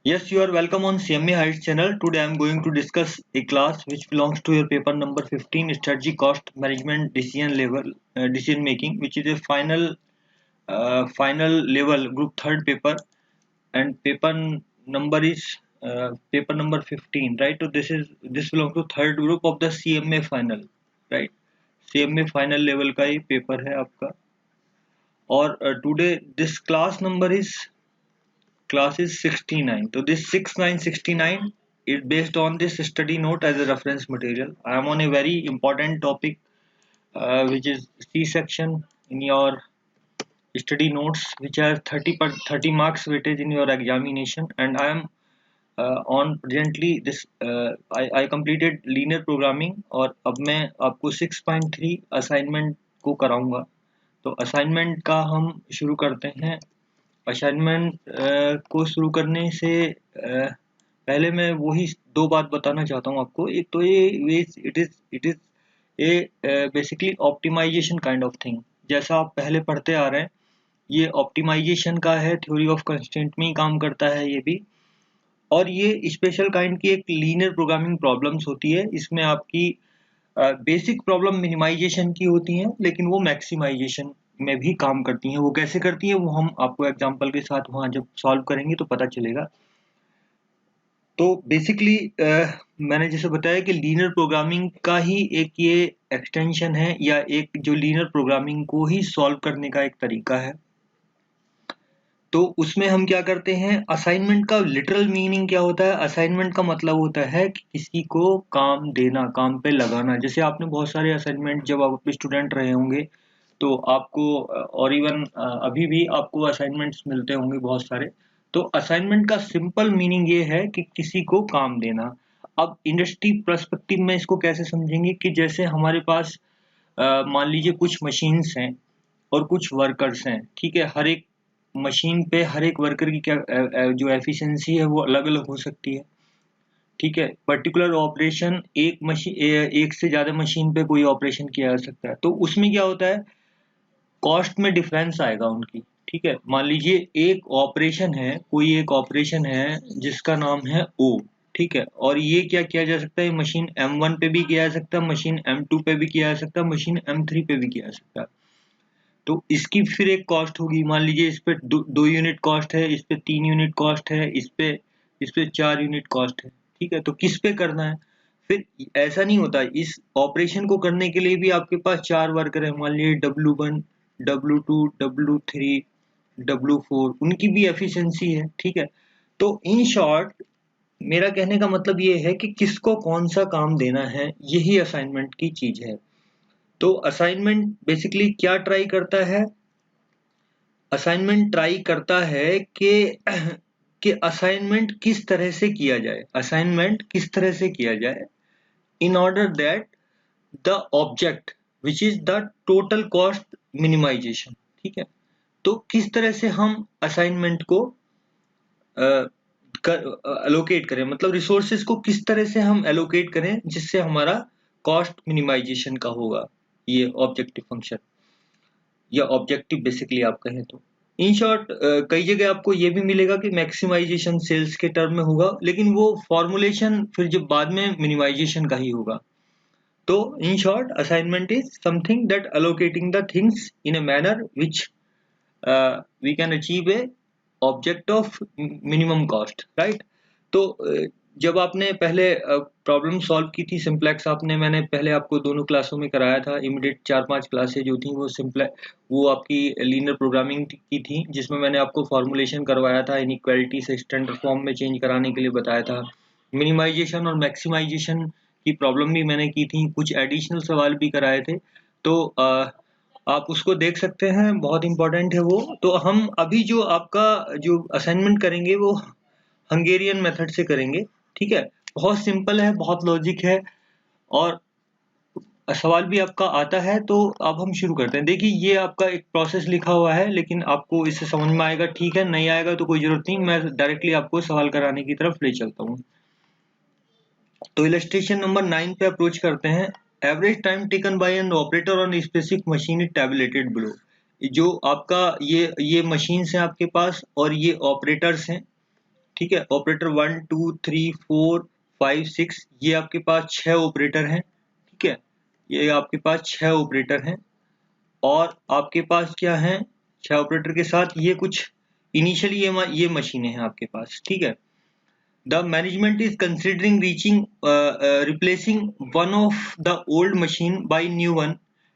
Yes, you are welcome on CMA Heights channel. Today I am going to discuss a class which belongs to your paper number 15, Strategy, Cost Management, Decision Level, Decision Making, which is a final level group third paper, and number is paper number 15, right? So this belongs to third group of the CMA final, right? CMA final level का ये paper है आपका और today this class is 69. So this 6969 is based on this study note as a reference material. I am on a very important topic which is C section in your study notes, which has 30 marks weightage in your examination, and I am on presently this I completed linear programming और अब मैं आपको 6.3 assignment को कराऊंगा. तो assignment का हम शुरू करते हैं. असाइनमेंट को शुरू करने से पहले मैं वही दो बात बताना चाहता हूँ आपको. एक तो ये it is a basically optimization kind of thing. जैसा आप पहले पढ़ते आ रहे हैं, ये ऑप्टिमाइजेशन का है, थ्योरी ऑफ कंस्ट्रेंट में ही काम करता है ये भी. और ये स्पेशल काइंड की एक लीनियर प्रोग्रामिंग प्रॉब्लम्स होती है. इसमें आपकी बेसिक प्रॉब्लम मिनिमाइजेशन की होती हैं, लेकिन वो मैक्सिमाइजेशन में भी काम करती हैं. वो कैसे करती हैं वो हम आपको एग्जांपल के साथ वहां जब सॉल्व करेंगे तो पता चलेगा. तो बेसिकली मैंने जैसे बताया कि लीनियर प्रोग्रामिंग का ही एक ये एक्सटेंशन है, या एक जो लीनियर प्रोग्रामिंग को ही सॉल्व करने का एक तरीका है. तो उसमें हम क्या करते हैं, असाइनमेंट का लिटरल मीनिंग क्या होता है? असाइनमेंट का मतलब होता है कि किसी को काम देना, काम पे लगाना. जैसे आपने बहुत सारे असाइनमेंट जब आप स्टूडेंट रहे होंगे तो आपको और इवन अभी भी आपको असाइनमेंट्स मिलते होंगे बहुत सारे. तो असाइनमेंट का सिंपल मीनिंग ये है कि किसी को काम देना. अब इंडस्ट्री पर्सपेक्टिव में इसको कैसे समझेंगे कि जैसे हमारे पास मान लीजिए कुछ मशीन्स हैं और कुछ वर्कर्स हैं, ठीक है. हर एक मशीन पे हर एक वर्कर की क्या जो एफिशिएंसी है वो अलग अलग हो सकती है, ठीक है. पर्टिकुलर ऑपरेशन एक से ज्यादा मशीन पे कोई ऑपरेशन किया जा सकता है. तो उसमें क्या होता है, कॉस्ट में डिफरेंस आएगा उनकी, ठीक है. मान लीजिए कोई एक ऑपरेशन है जिसका नाम है ओ, ठीक है. और ये क्या किया जा सकता है, मशीन M1 पे भी किया जा सकता है, मशीन M2 पे भी किया जा सकता है, मशीन M3 पे भी किया जा सकता है. तो इसकी फिर एक कॉस्ट होगी. मान लीजिए इस पे दो यूनिट कॉस्ट है, इस पे 3 यूनिट कॉस्ट है, इस पे 4 यूनिट कॉस्ट है, ठीक है. तो किस पे करना है? फिर ऐसा नहीं होता, इस ऑपरेशन को करने के लिए भी आपके पास 4 वर्कर है. मान लीजिए W1, W2, W3, W4, उनकी भी एफिशिएंसी है, ठीक है. तो इन शॉर्ट मेरा कहने का मतलब ये है कि किसको कौन सा काम देना है, यही असाइनमेंट की चीज है. तो असाइनमेंट बेसिकली क्या ट्राई करता है? असाइनमेंट ट्राई करता है कि असाइनमेंट किस तरह से किया जाए, असाइनमेंट किस तरह से किया जाए in order that the object which is the total cost minimization, ठीक है. तो किस तरह से हम असाइनमेंट को एलोकेट करें, मतलब रिसोर्सेज को किस तरह से हम एलोकेट करें जिससे हमारा कॉस्ट मिनिमाइजेशन का होगा ये ऑब्जेक्टिव फंक्शन, या ऑब्जेक्टिव बेसिकली आप कहें तो. इन शॉर्ट कई जगह आपको ये भी मिलेगा कि मैक्सिमाइजेशन सेल्स के टर्म में होगा, लेकिन वो फॉर्मुलेशन फिर जब बाद में मिनिमाइजेशन का ही होगा. तो in short assignment is something that allocating the things in a manner which we can achieve a object of minimum cost, right. तो जब आपने पहले प्रॉब्लम सॉल्व की थी सिंप्लेक्स, मैंने पहले आपको दोनों क्लासों में कराया था. इमीडिएट 4-5 क्लासें जो थी वो आपकी लीनियर प्रोग्रामिंग की थी, जिसमें मैंने आपको फॉर्मुलेशन करवाया था, इनइक्वालिटी से स्टैंडर्ड फॉर्म में चेंज कराने के लिए बताया था. मिनिमाइजेशन और मैक्सिमाइजेशन की प्रॉब्लम भी मैंने की थी, कुछ एडिशनल सवाल भी कराए थे. तो आप उसको देख सकते हैं, बहुत इंपॉर्टेंट है वो. तो हम अभी जो आपका जो असाइनमेंट करेंगे वो हंगेरियन मेथड से करेंगे, ठीक है. बहुत सिंपल है, बहुत लॉजिक है, और सवाल भी आपका आता है. तो अब हम शुरू करते हैं. देखिए ये आपका एक प्रोसेस लिखा हुआ है, लेकिन आपको इससे समझ में आएगा, ठीक है. नहीं आएगा तो कोई जरूरत नहीं, मैं डायरेक्टली आपको सवाल कराने की तरफ ले चलता हूँ. तो इलस्ट्रेशन नंबर 9 पे अप्रोच करते हैं. Average time taken by an operator on specific machine is tabulated below. जो आपका ये मशीन्स हैं आपके पास और ये ऑपरेटर्स हैं, ठीक है, ऑपरेटर 1 2 3 4 5 6, ये आपके पास 6 ऑपरेटर हैं। ठीक है, ये आपके पास 6 ऑपरेटर हैं और आपके पास क्या है, 6 ऑपरेटर के साथ ये कुछ इनिशियली ये मशीनें हैं आपके पास। ठीक है, the management is considering replacing one of the old machine by new one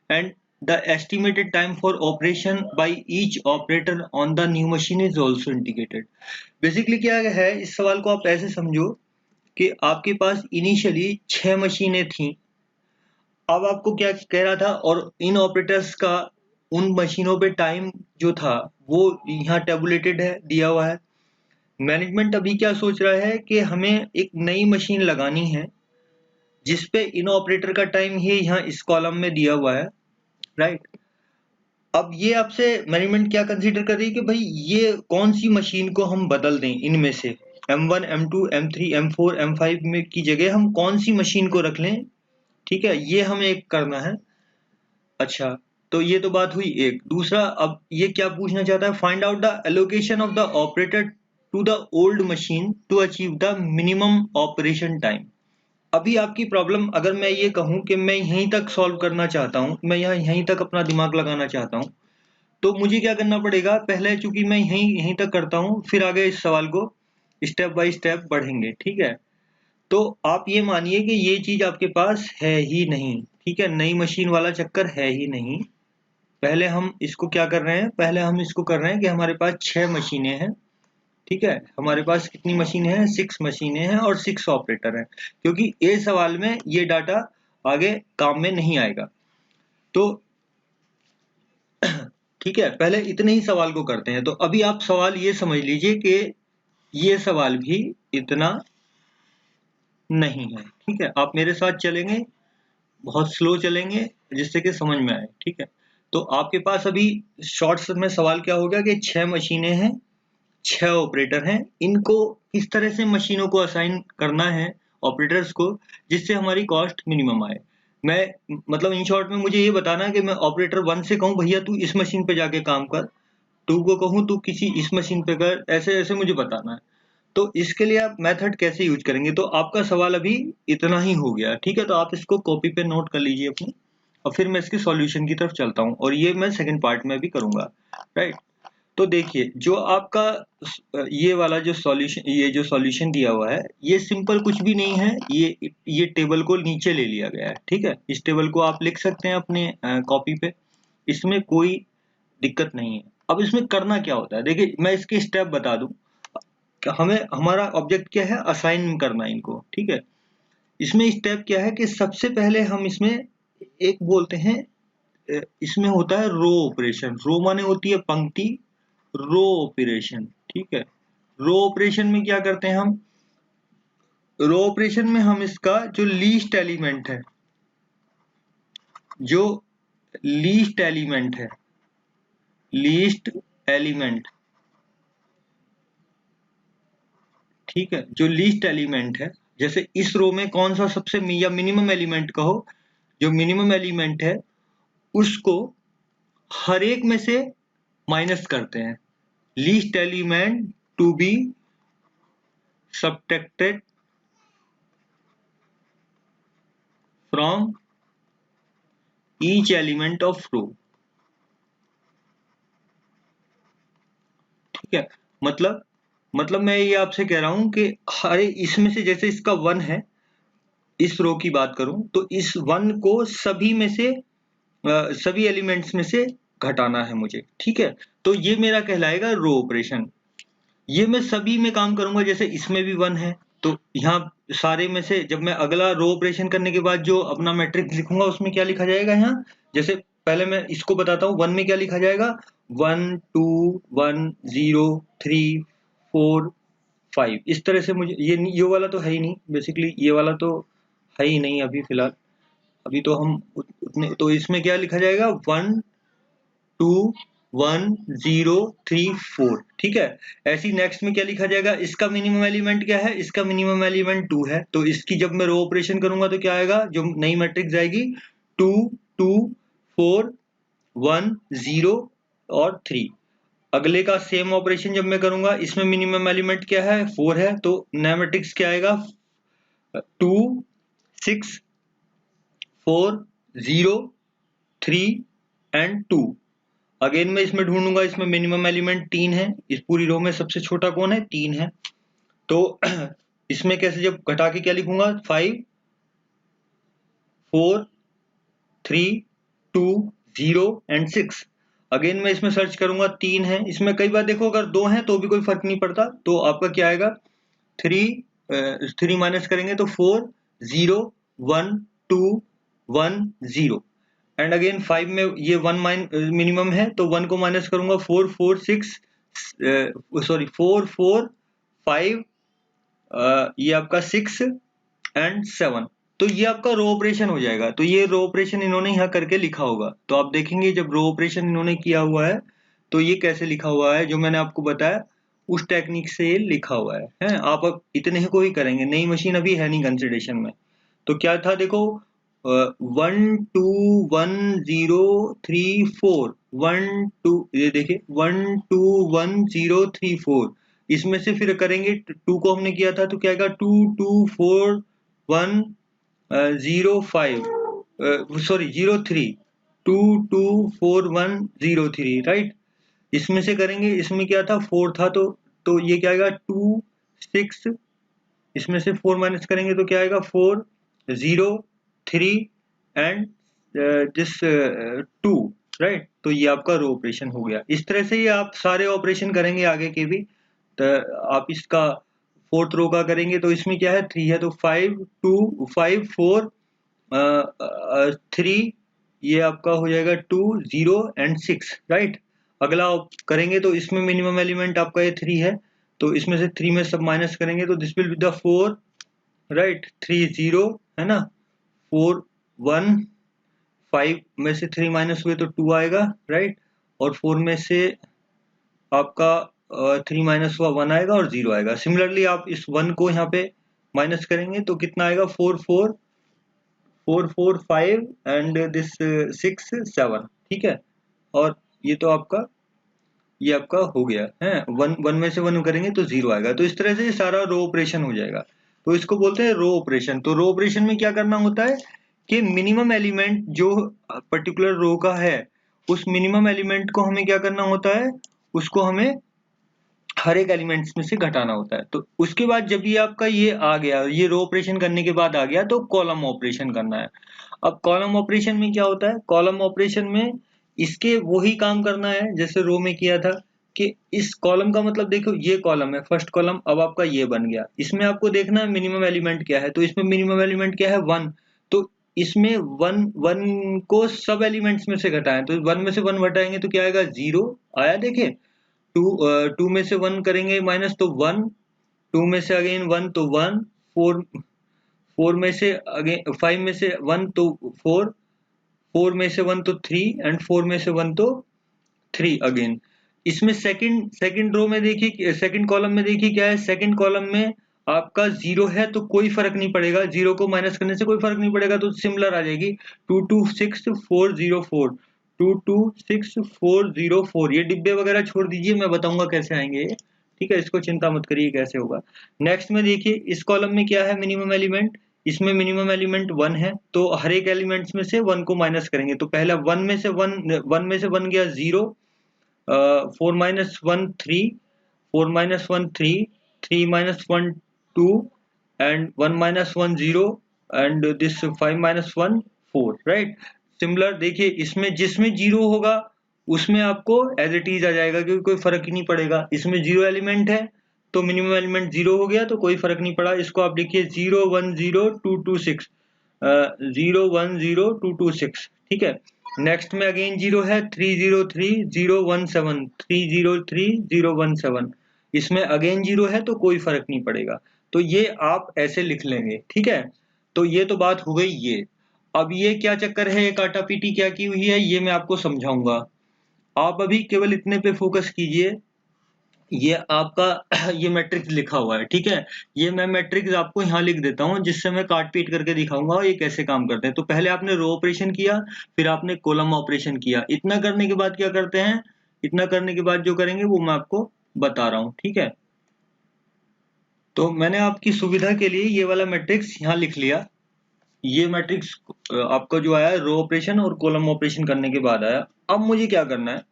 and the estimated time for operation by each operator on the new machine is also indicated। Basically क्या है, इस सवाल को आप ऐसे समझो कि आपके पास इनिशियली 6 मशीनें थी। अब आपको क्या कह रहा था, और इन ऑपरेटर्स का उन मशीनों पे टाइम जो था वो यहाँ टेबुलेटेड है, दिया हुआ है। मैनेजमेंट अभी क्या सोच रहा है कि हमें एक नई मशीन लगानी है जिसपे इन ऑपरेटर का टाइम ही यहाँ इस कॉलम में दिया हुआ है, राइट। अब ये आपसे मैनेजमेंट क्या कंसीडर कर रही है कि भाई ये कौन सी मशीन को हम बदल दें, इनमें से M1 M2 M3 M4 M5 में की जगह हम कौन सी मशीन को रख लें। ठीक है, ये हमें एक करना है। अच्छा, तो ये तो बात हुई एक। दूसरा, अब ये क्या पूछना चाहता है, find out the allocation of the operator to the old machine to achieve the minimum operation time. अभी आपकी प्रॉब्लम अगर मैं ये कहूं कि मैं यहीं तक सॉल्व करना चाहता हूं, मैं यहीं तक अपना दिमाग लगाना चाहता हूं, तो मुझे क्या करना पड़ेगा, पहले चूंकि मैं यहीं तक करता हूं, फिर आगे इस सवाल को स्टेप बाय स्टेप बढ़ेंगे। ठीक है, तो आप ये मानिए कि ये चीज आपके पास है ही नहीं। ठीक है, नई मशीन वाला चक्कर है ही नहीं। पहले हम इसको क्या कर रहे हैं, पहले हम इसको कर रहे हैं कि हमारे पास 6 मशीनें हैं। ठीक है, हमारे पास कितनी मशीनें हैं, 6 मशीनें हैं और 6 ऑपरेटर हैं, क्योंकि ये सवाल में ये डाटा आगे काम में नहीं आएगा। तो ठीक है, पहले इतने ही सवाल को करते हैं। तो अभी आप सवाल ये समझ लीजिए कि ये सवाल भी इतना नहीं है। ठीक है, आप मेरे साथ चलेंगे, बहुत स्लो चलेंगे जिससे कि समझ में आए। ठीक है, तो आपके पास अभी शॉर्ट्स में सवाल क्या हो गया कि 6 मशीनें हैं, 6 ऑपरेटर हैं, इनको इस तरह से मशीनों को असाइन करना है ऑपरेटर्स को जिससे हमारी कॉस्ट मिनिमम आए। मैं मतलब इन शॉर्ट में मुझे ये बताना है कि मैं ऑपरेटर 1 से कहूँ भैया तू इस मशीन पे जाके काम कर, 2 को कहूँ तू किसी इस मशीन पे कर, ऐसे ऐसे मुझे बताना है। तो इसके लिए आप मेथड कैसे यूज करेंगे, तो आपका सवाल अभी इतना ही हो गया। ठीक है, तो आप इसको कॉपी पे नोट कर लीजिए अपनी, और फिर मैं इसके सॉल्यूशन की तरफ चलता हूँ, और ये मैं सेकंड पार्ट में भी करूंगा, राइट। तो देखिए, जो आपका ये वाला जो सॉल्यूशन, ये जो सॉल्यूशन दिया हुआ है, ये सिंपल कुछ भी नहीं है, ये टेबल को नीचे ले लिया गया है। ठीक है, इस टेबल को आप लिख सकते हैं अपने कॉपी पे, इसमें कोई दिक्कत नहीं है। अब इसमें करना क्या होता है, देखिए मैं इसके स्टेप बता दूं। हमें हमारा ऑब्जेक्ट क्या है, असाइन करना इनको। ठीक है, इसमें स्टेप क्या है कि सबसे पहले हम इसमें एक बोलते हैं, इसमें होता है रो ऑपरेशन। रो माने होती है पंक्ति, रो ऑपरेशन। ठीक है, रो ऑपरेशन में क्या करते हैं हम, रो ऑपरेशन में हम इसका जो लीस्ट एलिमेंट है, जो लीस्ट एलिमेंट है, लीस्ट एलिमेंट, ठीक है, जो लीस्ट एलिमेंट है, जैसे इस रो में कौन सा सबसे या मिनिमम एलिमेंट कहो, जो मिनिमम एलिमेंट है उसको हर एक में से माइनस करते हैं। Least element to be subtracted from each element of row. ठीक है, मतलब मैं ये आपसे कह रहा हूं कि हर इसमें से, जैसे इसका 1 है, इस रो की बात करूं तो इस 1 को सभी में से सभी एलिमेंट्स में से घटाना है मुझे। ठीक है, तो ये मेरा कहलाएगा रो ऑपरेशन। ये मैं सभी में काम करूंगा, जैसे इसमें भी 1 है तो यहाँ सारे में से जब मैं अगला रो ऑपरेशन करने के बाद जो अपना मैट्रिक्स लिखूंगा उसमें क्या लिखा जाएगा, यहाँ जैसे पहले मैं इसको बताता हूँ, 1 में क्या लिखा जाएगा, 1 2 1 0 3 4 5। इस तरह से मुझे ये वाला तो है ही नहीं, बेसिकली ये वाला तो है ही नहीं अभी फिलहाल। अभी तो हम उतने, तो इसमें क्या लिखा जाएगा, 1 2 1 0 3 4। ठीक है, ऐसी नेक्स्ट में क्या लिखा जाएगा, इसका मिनिमम एलिमेंट क्या है, इसका मिनिमम एलिमेंट 2 है, तो इसकी जब मैं रो ऑपरेशन करूंगा तो क्या आएगा, जो नई मैट्रिक्स आएगी 2 2 4 1 0 और 3। अगले का सेम ऑपरेशन जब मैं करूंगा, इसमें मिनिमम एलिमेंट क्या है 4 है, तो नया मैट्रिक्स क्या आएगा 2 6 4 0 3 एंड 2। अगेन मैं इसमें ढूंढूंगा, इसमें मिनिमम एलिमेंट 3 है, इस पूरी रो में सबसे छोटा कौन है 3 है। तो इसमें कैसे जब घटा के क्या लिखूंगा 5 4 3 2 0 एंड 6। अगेन मैं इसमें सर्च करूंगा 3 है, इसमें कई बार देखो अगर 2 है तो भी कोई फर्क नहीं पड़ता, तो आपका क्या आएगा 3 माइनस करेंगे तो 4 0 1 2 1 0 एंड अगेन 5 में ये 1 मिनिमम है, तो 1 को माइनस करूंगा 4 4 6 सॉरी 4 4 5 ये आपका 6 एंड 7। तो ये आपका रो ऑपरेशन हो जाएगा। तो ये रो ऑपरेशन इन्होंने यहाँ करके लिखा होगा, तो आप देखेंगे जब रो ऑपरेशन इन्होंने किया हुआ है तो ये कैसे लिखा हुआ है, जो मैंने आपको बताया उस टेक्निक से लिखा हुआ है। आप अब इतने ही को ही करेंगे, नई मशीन अभी है नहीं कंसिडरेशन में। तो क्या था देखो 1 2 1 0 3 4 1 2, ये देखिए 1 2 1 0 3 4, इसमें से फिर करेंगे 2 को हमने किया था तो क्या आएगा 2 2 4 1 0 5 सॉरी 0 3 2 2 4 1 0 3 राइट। इसमें से करेंगे, इसमें क्या था 4 था, तो ये क्या आएगा 2 6, इसमें से 4 माइनस करेंगे तो क्या आएगा 4 0 3 एंड दिस 2 राइट। तो ये आपका रो ऑपरेशन हो गया। इस तरह से ये आप सारे ऑपरेशन करेंगे आगे के भी। तो आप इसका फोर्थ रो का करेंगे तो इसमें क्या है 3 है, तो 5 2 5 4 3, ये आपका हो जाएगा 2 0 एंड 6 राइट। अगला करेंगे तो इसमें मिनिमम एलिमेंट आपका ये 3 है, तो इसमें से 3 में सब माइनस करेंगे तो this will be the 4 right 3 0 है ना, 4 1 5 में से 3 माइनस हुए तो 2 आएगा राइट, और 4 में से आपका 3 माइनस हुआ 1 आएगा और 0 आएगा। सिमिलरली आप इस 1 को यहाँ पे माइनस करेंगे तो कितना आएगा 4 4 4 4 5 एंड दिस 6 7 ठीक है। और ये तो आपका ये आपका हो गया है, 1 में से 1 करेंगे तो 0 आएगा। तो इस तरह से ये सारा रो ऑपरेशन हो जाएगा। तो इसको बोलते हैं रो ऑपरेशन। तो रो ऑपरेशन में क्या करना होता है कि मिनिमम एलिमेंट जो पर्टिकुलर रो का है उस मिनिमम एलिमेंट को हमें क्या करना होता है, उसको हमें हर एक एलिमेंट्स में से घटाना होता है। तो उसके बाद जब ये आपका ये आ गया, ये रो ऑपरेशन करने के बाद आ गया, तो कॉलम ऑपरेशन करना है। अब कॉलम ऑपरेशन में क्या होता है, कॉलम ऑपरेशन में इसके वही काम करना है जैसे रो में किया था, कि इस कॉलम का मतलब देखो ये कॉलम है फर्स्ट कॉलम, अब आपका ये बन गया, इसमें आपको देखना है मिनिमम एलिमेंट क्या है, तो इसमें मिनिमम एलिमेंट क्या है 1, तो इसमें 1 को सब एलिमेंट्स में से घटाएं, तो 1 में से 1 घटाएंगे तो क्या आएगा 0 आया देखे। 2 में से 1 करेंगे माइनस तो 1, 2 में से अगेन 1 तो 1, 4 में से अगेन 5 में से 1 तो 4, 4 में से 1 तो 3 एंड 4 में से 1 तो 3 अगेन। इसमें सेकंड रो में देखिए, सेकंड कॉलम में देखिए क्या है, सेकंड कॉलम में आपका 0 है तो कोई फर्क नहीं पड़ेगा, 0 को माइनस करने से कोई फर्क नहीं पड़ेगा, तो सिमिलर आ जाएगी 2 2 6 4 0 4 2 2 6 4 0 4। ये डिब्बे वगैरह छोड़ दीजिए, मैं बताऊंगा कैसे आएंगे ये, ठीक है, इसको चिंता मत करिए कैसे होगा। नेक्स्ट में देखिए इस कॉलम में क्या है मिनिमम एलिमेंट, इसमें मिनिमम एलिमेंट 1 है, तो हर एक एलिमेंट्स में से 1 को माइनस करेंगे, तो पहला 1 में से 1 गया 0, 4 minus 1 3, 4 minus 1 3, 3 minus 1 2 and 1 minus 1 0 and this 5 minus 1 4 right. Similar देखिए इसमें जिसमें 0 होगा उसमें आपको एज इट इज आ जाएगा, क्योंकि कोई फर्क ही नहीं पड़ेगा। इसमें 0 एलिमेंट है तो मिनिमम एलिमेंट 0 हो गया तो कोई फर्क नहीं पड़ा। इसको आप लिखिए 0 1 0 2 2 6, 0 1 0 2 2 6 ठीक है। नेक्स्ट में अगेन 0 है 3 0 3 0 1 7 3 0 3 0 1 7, इसमें अगेन 0 है तो कोई फर्क नहीं पड़ेगा। तो ये आप ऐसे लिख लेंगे, ठीक है। तो ये तो बात हो गई ये। अब ये क्या चक्कर है, ये काटा पीटी क्या की हुई है ये मैं आपको समझाऊंगा। आप अभी केवल इतने पे फोकस कीजिए, ये आपका ये मैट्रिक्स लिखा हुआ है, ठीक है। ये मैं मैट्रिक्स आपको यहाँ लिख देता हूँ जिससे मैं काट पीट करके दिखाऊंगा ये कैसे काम करते हैं। तो पहले आपने रो ऑपरेशन किया, फिर आपने कॉलम ऑपरेशन किया। इतना करने के बाद क्या करते हैं इतना करने के बाद जो करेंगे वो मैं आपको बता रहा हूँ, ठीक है। तो मैंने आपकी सुविधा के लिए ये वाला मैट्रिक्स यहाँ लिख लिया। ये मैट्रिक्स आपका जो आया रो ऑपरेशन और कॉलम ऑपरेशन करने के बाद आया। अब मुझे क्या करना है,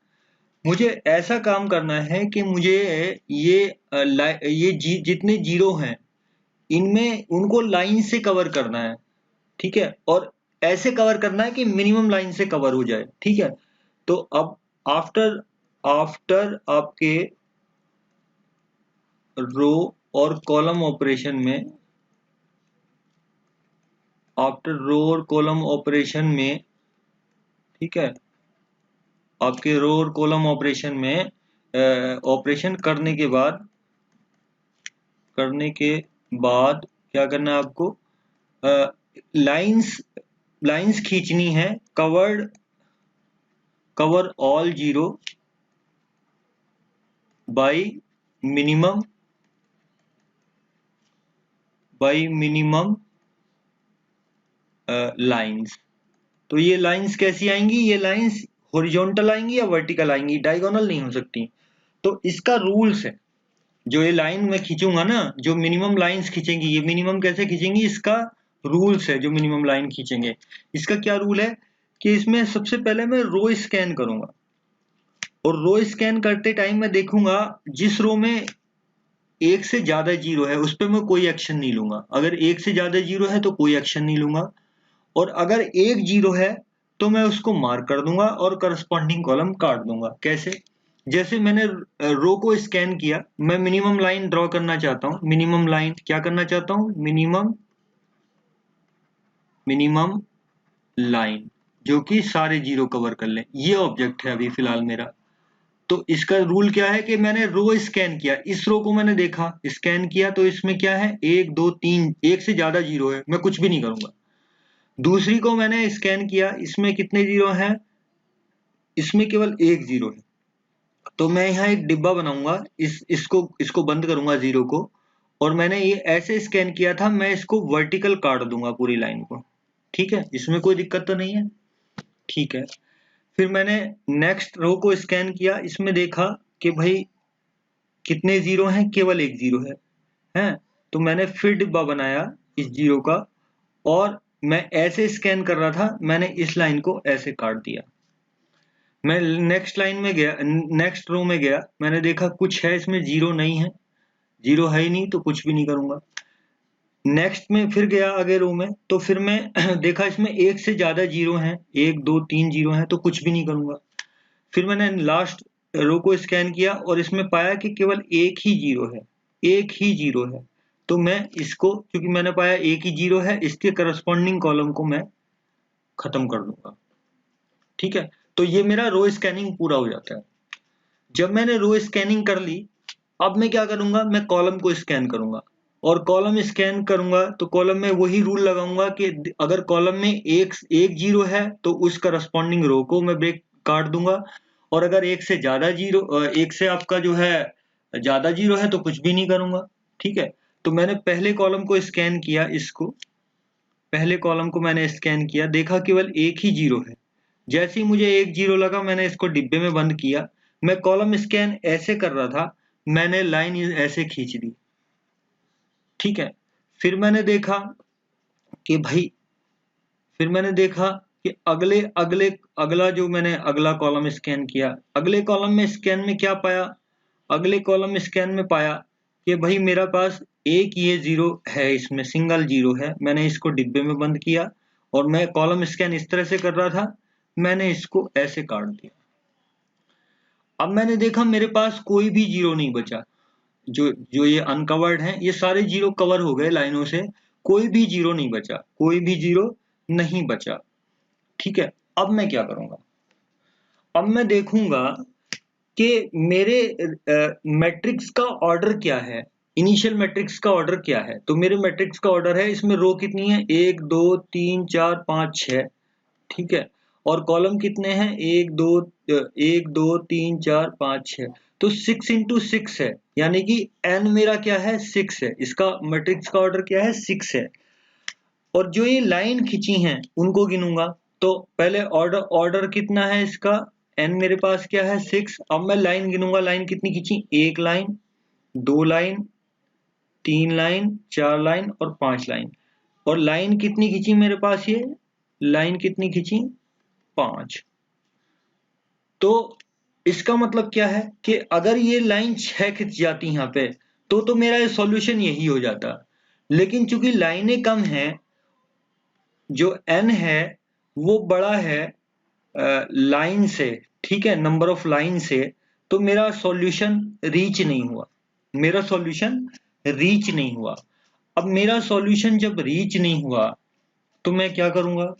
मुझे ऐसा काम करना है कि मुझे ये जितने जीरो हैं इनमें उनको लाइन से कवर करना है, ठीक है, और ऐसे कवर करना है कि मिनिमम लाइन से कवर हो जाए, ठीक है। तो अब आफ्टर आफ्टर आपके रो और कॉलम ऑपरेशन में, आफ्टर रो और कॉलम ऑपरेशन में, ठीक है, आपके रो और कॉलम ऑपरेशन में ऑपरेशन करने के बाद क्या करना है आपको, लाइंस खींचनी है, cover all zero by minimum lines. तो ये लाइंस कैसी आएंगी, ये लाइंस हॉरिजॉन्टल आएंगी या वर्टिकल आएंगी, डायगोनल नहीं हो सकती। तो इसका रूल्स है, जो ये लाइन मैं खींचूंगा ना, जो मिनिमम लाइंस खींचेंगी, ये मिनिमम कैसे खींचेंगी, इसका रूल्स है जो मिनिमम लाइन खींचेंगे। इसका क्या रूल है कि इसमें सबसे पहले मैं रो स्कैन करूंगा, और रो स्कैन करते टाइम मैं देखूंगा जिस रो में एक से ज्यादा जीरो है उस पर मैं कोई एक्शन नहीं लूंगा। अगर एक से ज्यादा जीरो है तो कोई एक्शन नहीं लूंगा, और अगर एक जीरो है तो मैं उसको मार्क कर दूंगा और करस्पॉन्डिंग कॉलम काट दूंगा। कैसे, जैसे मैंने रो को स्कैन किया, मैं मिनिमम लाइन ड्रॉ करना चाहता हूं। मिनिमम लाइन क्या करना चाहता हूं, मिनिमम लाइन जो कि सारे जीरो कवर कर ले, ये ऑब्जेक्ट है अभी फिलहाल मेरा। तो इसका रूल क्या है कि मैंने रो स्कैन किया, इस रो को मैंने देखा, स्कैन किया, तो इसमें क्या है, एक दो तीन, एक से ज्यादा जीरो है, मैं कुछ भी नहीं करूंगा। दूसरी को मैंने स्कैन किया, इसमें कितने जीरो हैं, इसमें केवल एक जीरो है। तो मैं यहाँ एक डिब्बा बनाऊंगा, इसको बंद करूंगा जीरो को, और मैंने ये ऐसे स्कैन किया था, मैं इसको वर्टिकल काट दूंगा पूरी लाइन को, ठीक है, इसमें कोई दिक्कत तो नहीं है, ठीक है। फिर मैंने नेक्स्ट रो को स्कैन किया, इसमें देखा कि भाई कितने जीरो हैं, केवल एक जीरो है, तो मैंने फिर डिब्बा बनाया इस जीरो का, और मैं ऐसे स्कैन कर रहा था, मैंने इस लाइन को ऐसे काट दिया। मैं नेक्स्ट लाइन में गया, नेक्स्ट रो में गया, मैंने देखा कुछ है इसमें जीरो नहीं है, जीरो है ही नहीं, तो कुछ भी नहीं करूंगा। नेक्स्ट में फिर गया आगे रो में, तो फिर मैं देखा इसमें एक से ज्यादा जीरो हैं, एक दो तीन जीरो हैं, तो कुछ भी नहीं करूंगा। फिर मैंने लास्ट रो को स्कैन किया और इसमें पाया कि केवल एक ही जीरो है, एक ही जीरो है, तो मैं इसको, क्योंकि मैंने पाया एक ही जीरो है, इसके करस्पॉन्डिंग कॉलम को मैं खत्म कर दूंगा, ठीक है। तो ये मेरा रो स्कैनिंग पूरा हो जाता है। जब मैंने रो स्कैनिंग कर ली, अब मैं क्या करूंगा, मैं कॉलम को स्कैन करूंगा, और कॉलम स्कैन करूंगा तो कॉलम में वही रूल लगाऊंगा कि अगर कॉलम में एक एक जीरो है तो उस करस्पॉन्डिंग रो को मैं ब्रेक काट दूंगा, और अगर एक से ज्यादा जीरो, एक से आपका जो है ज्यादा जीरो है तो कुछ भी नहीं करूंगा, ठीक है। तो मैंने पहले कॉलम को स्कैन किया, इसको पहले कॉलम को मैंने स्कैन किया, देखा केवल एक ही जीरो है। जैसे ही मुझे एक जीरो लगा, मैंने इसको डिब्बे में बंद किया। मैं कॉलम स्कैन ऐसे कर रहा था, मैंने लाइन ऐसे खींच दी, ठीक है। फिर मैंने देखा कि भाई, फिर मैंने देखा कि अगले अगले अगला जो मैंने अगला कॉलम स्कैन किया, अगले कॉलम में स्कैन में क्या पाया, अगले कॉलम स्कैन में पाया कि भाई मेरा पास एक ये जीरो है, इसमें सिंगल जीरो है, मैंने इसको डिब्बे में बंद किया, और मैं कॉलम स्कैन इस तरह से कर रहा था, मैंने इसको ऐसे काट दिया। अब मैंने देखा मेरे पास कोई भी जीरो नहीं बचा, जो जो ये अनकवर्ड है, ये सारे जीरो कवर हो गए लाइनों से, कोई भी जीरो नहीं बचा, कोई भी जीरो नहीं बचा, ठीक है। अब मैं क्या करूंगा, अब मैं देखूंगा कि मेरे मैट्रिक्स का ऑर्डर क्या है, इनिशियल मैट्रिक्स का ऑर्डर क्या है। तो मेरे मैट्रिक्स का ऑर्डर है, इसमें रो कितनी है, एक दो तीन चार पाँच छः, ठीक है, और कॉलम कितने हैं, एक दो तीन चार पाँच छः, तो 6 × 6 है, यानी कि n मेरा क्या है, 6 है, इसका मैट्रिक्स का ऑर्डर क्या है, 6 है। और जो ये लाइन खींची हैं उनको गिनूंगा, तो पहले ऑर्डर ऑर्डर कितना है इसका, n मेरे पास क्या है 6। अब मैं लाइन गिनूंगा, लाइन कितनी खींची, 1 लाइन, 2 लाइन, 3 लाइन, 4 लाइन और 5 लाइन। और लाइन कितनी खींची मेरे पास, ये लाइन कितनी खींची, 5। तो इसका मतलब क्या है कि अगर ये लाइन 6 खिंच जाती यहाँ पे तो मेरा सॉल्यूशन यही हो जाता। लेकिन चूंकि लाइनें कम हैं, जो n है वो बड़ा है लाइन से, ठीक है, नंबर ऑफ लाइन से, तो मेरा सॉल्यूशन रीच नहीं हुआ, मेरा सॉल्यूशन रीच नहीं हुआ। अब मेरा सॉल्यूशन जब रीच नहीं हुआ तो मैं क्या करूंगा,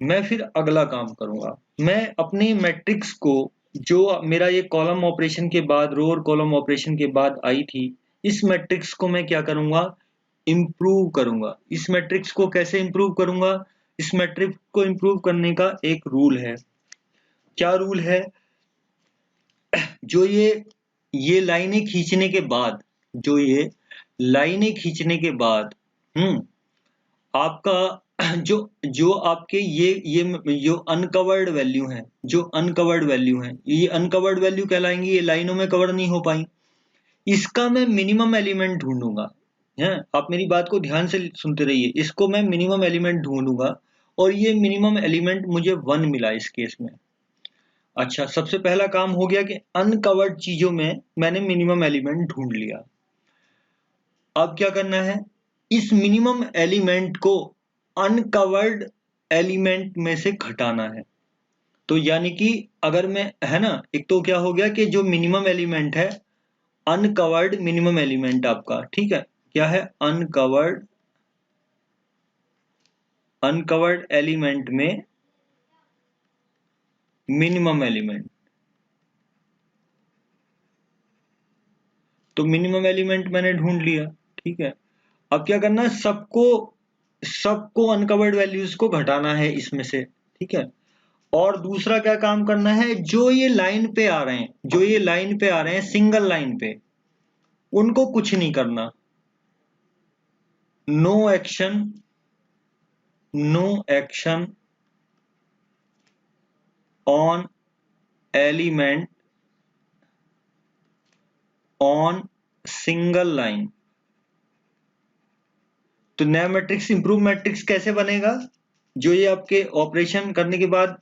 मैं फिर अगला काम करूंगा। मैं अपने मैट्रिक्स को, जो मेरा ये कॉलम ऑपरेशन के बाद, रो और कॉलम ऑपरेशन के बाद आई थी, इस मैट्रिक्स को मैं क्या करूंगा, इम्प्रूव करूंगा। इस मैट्रिक्स को कैसे इम्प्रूव करूंगा, इस मैट्रिक्स को इम्प्रूव करने का एक रूल है। क्या रूल है, जो ये लाइनें खींचने के बाद, जो ये लाइनें खींचने के बाद आपका जो जो आपके ये जो अनकवर्ड वैल्यू है, जो अनकवर्ड वैल्यू है, ये अनकवर्ड वैल्यू कहलाएंगी, ये लाइनों में कवर नहीं हो पाई। इसका मैं मिनिमम एलिमेंट ढूंढूंगा, है, आप मेरी बात को ध्यान से सुनते रहिए। इसको मैं मिनिमम एलिमेंट ढूंढूंगा और ये मिनिमम एलिमेंट मुझे 1 मिला इस केस में। अच्छा, सबसे पहला काम हो गया कि अनकवर्ड चीजों में मैंने मिनिमम एलिमेंट ढूंढ लिया। अब क्या करना है, इस मिनिमम एलिमेंट को अनकवर्ड एलिमेंट में से घटाना है। तो यानी कि अगर मैं, है ना, एक तो क्या हो गया कि जो मिनिमम एलिमेंट है, अनकवर्ड मिनिमम एलिमेंट आपका, ठीक है, क्या है, अनकवर्ड एलिमेंट में मिनिमम एलिमेंट। तो मिनिमम एलिमेंट मैंने ढूंढ लिया, ठीक है। अब क्या करना है, सबको अनकवर्ड वैल्यूज को घटाना है इसमें से, ठीक है। और दूसरा क्या काम करना है, जो ये लाइन पे आ रहे हैं, जो ये लाइन पे आ रहे हैं सिंगल लाइन पे, उनको कुछ नहीं करना। No action on element on single line. तो नया मैट्रिक्स, इंप्रूव मैट्रिक्स कैसे बनेगा, जो ये आपके ऑपरेशन करने के बाद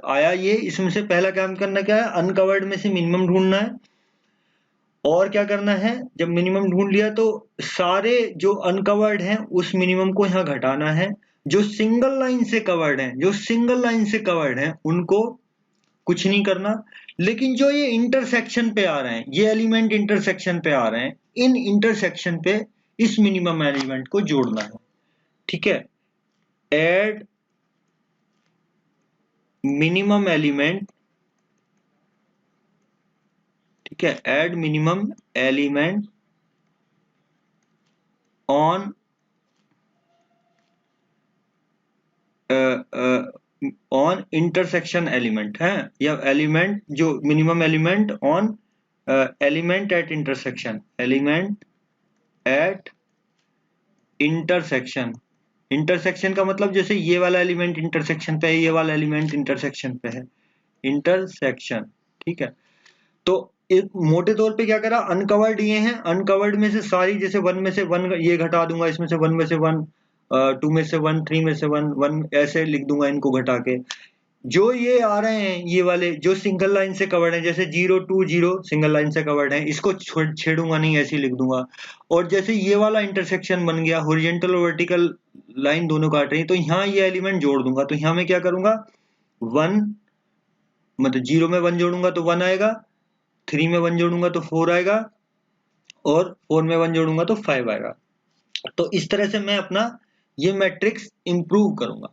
आया, ये इसमें से पहला काम करना क्या है, अनकवर्ड में से मिनिमम ढूंढना है। और क्या करना है, जब मिनिमम ढूंढ लिया तो सारे जो अनकवर्ड हैं उस मिनिमम को यहाँ घटाना है। जो सिंगल लाइन से कवर्ड हैं, जो सिंगल लाइन से कवर्ड हैं, उनको कुछ नहीं करना। लेकिन जो ये इंटरसेक्शन पे आ रहे हैं, ये एलिमेंट इंटरसेक्शन पे आ रहे हैं, इन इंटरसेक्शन पे इस मिनिमम एलिमेंट को जोड़ना है, ठीक है। एड मिनिमम एलिमेंट, ठीक है, add minimum element on on intersection element है, या एलिमेंट जो minimum element on element at intersection, element at intersection. Intersection का मतलब जैसे ये वाला एलिमेंट इंटरसेक्शन पे है, ये वाला एलिमेंट इंटरसेक्शन पे है, इंटरसेक्शन, ठीक है। तो एक मोटे तौर पे क्या करा, अनकवर्ड ये हैं, अनकवर्ड में से सारी, जैसे 1 में से 1 ये घटा दूंगा, इसमें से 1 में से 1, 2 में से 1, 3 में से 1, 1 ऐसे लिख दूंगा इनको घटा के। जो ये आ रहे हैं, ये वाले जो सिंगल लाइन से कवर्ड है, जैसे 0 2 0 सिंगल लाइन से कवर्ड है, इसको छेड़ूंगा नहीं, ऐसे ही लिख दूंगा। और जैसे ये वाला इंटरसेक्शन बन गया, हॉरिजॉन्टल और वर्टिकल लाइन दोनों काट रही है, तो यहाँ ये एलिमेंट जोड़ दूंगा। तो यहाँ मैं क्या करूंगा, 1, मतलब 0 में 1 जोड़ूंगा तो 1 आएगा, 3 में 1 जोड़ूंगा तो 4 आएगा, और 4 में 1 जोड़ूंगा तो 5 आएगा। तो इस तरह से मैं अपना ये मैट्रिक्स इंप्रूव करूंगा।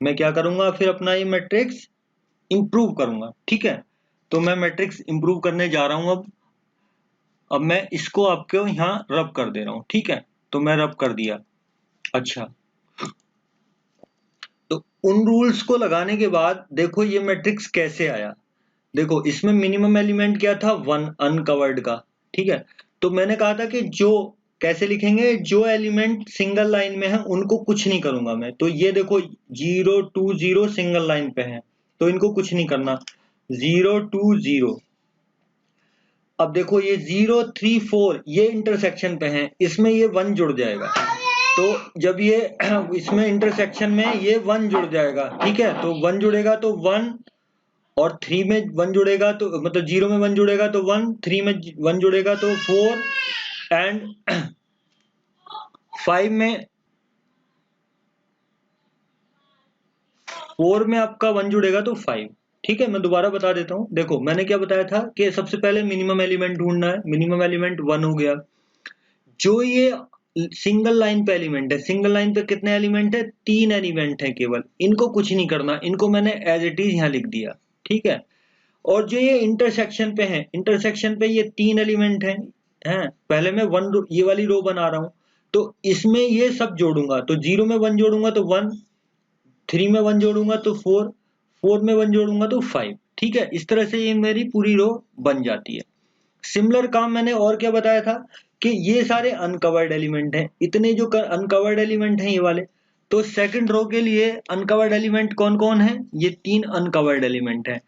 मैं क्या करूंगा, फिर अपना ये मैट्रिक्स इंप्रूव करूंगा, ठीक है। तो मैं मैट्रिक्स इंप्रूव करने जा रहा हूं। अब मैं इसको आपको यहाँ रब कर दे रहा हूं, ठीक है। तो मैं रब कर दिया। अच्छा, तो उन रूल्स को लगाने के बाद देखो ये मैट्रिक्स कैसे आया। देखो इसमें मिनिमम एलिमेंट क्या था, 1 अनकवर्ड का, ठीक है। तो मैंने कहा था कि जो कैसे लिखेंगे, जो एलिमेंट सिंगल लाइन में है उनको कुछ नहीं करूंगा मैं। तो ये देखो 0 2 0 सिंगल लाइन पे है, तो इनको कुछ नहीं करना। 0 2 0। अब देखो ये 0 3 4 ये इंटरसेक्शन पे हैं, इसमें ये 1 जुड़ जाएगा। तो जब ये इसमें इंटरसेक्शन में ये 1 जुड़ जाएगा, ठीक है, तो 1 जुड़ेगा तो 1, और 3 में 1 जुड़ेगा तो मतलब 0 में 1 जुड़ेगा तो 1, 3 में 1 जुड़ेगा तो 4, एंड 5 में 4 में आपका 1 जुड़ेगा तो 5। ठीक है, मैं दोबारा बता देता हूँ। देखो मैंने क्या बताया था कि सबसे पहले मिनिमम एलिमेंट ढूंढना है। मिनिमम एलिमेंट 1 हो गया। जो ये सिंगल लाइन पे एलिमेंट है, सिंगल लाइन पे कितने एलिमेंट है? 3 एलिमेंट है केवल। इनको कुछ नहीं करना, इनको मैंने एज इट इज यहाँ लिख दिया। ठीक है, और जो ये इंटरसेक्शन पे है, इंटरसेक्शन पे ये 3 एलिमेंट हैं। पहले मैं ये वाली रो बना रहा हूँ, तो इसमें ये सब जोड़ूंगा। तो 0 में 1 जोड़ूंगा तो 1, 3 में 1 जोड़ूंगा तो 4, 4 में 1 जोड़ूंगा तो 5। ठीक है, इस तरह से ये मेरी पूरी रो बन जाती है। सिमिलर काम मैंने और क्या बताया था कि ये सारे अनकवर्ड एलिमेंट हैं। इतने जो अनकवर्ड एलिमेंट हैं ये वाले, तो सेकंड रो के लिए अनकवर्ड एलिमेंट कौन कौन है? ये 3 अनकवर्ड एलिमेंट हैं।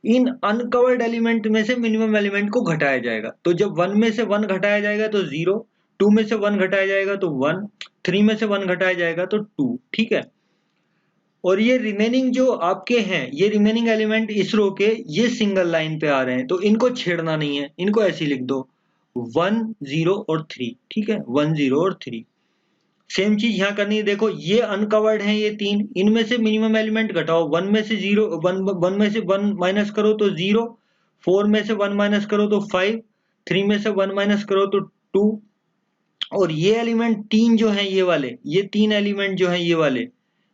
इन अनकवर्ड एलिमेंट में से मिनिमम एलिमेंट को घटाया जाएगा। तो जब 1 में से 1 घटाया जाएगा तो 0, 2 में से 1 घटाया जाएगा तो 1, 3 में से 1 घटाया जाएगा तो 2। ठीक है, और ये रिमेनिंग जो आपके हैं, ये रिमेनिंग एलिमेंट इस रो के ये सिंगल लाइन पे आ रहे हैं, तो इनको छेड़ना नहीं है, इनको ऐसे लिख दो 1 0 और 3। ठीक है, 1 0 और 3। सेम चीज यहाँ करनी है। देखो ये अनकवर्ड हैं ये 3, इनमें से मिनिमम एलिमेंट घटाओ। 1 में से 0 1 में से 1 माइनस करो तो 0, 4 में से 1 माइनस करो तो 5, 3 में से 1 माइनस करो तो 2। और ये एलिमेंट 3 जो हैं ये वाले, ये 3 एलिमेंट जो हैं ये वाले,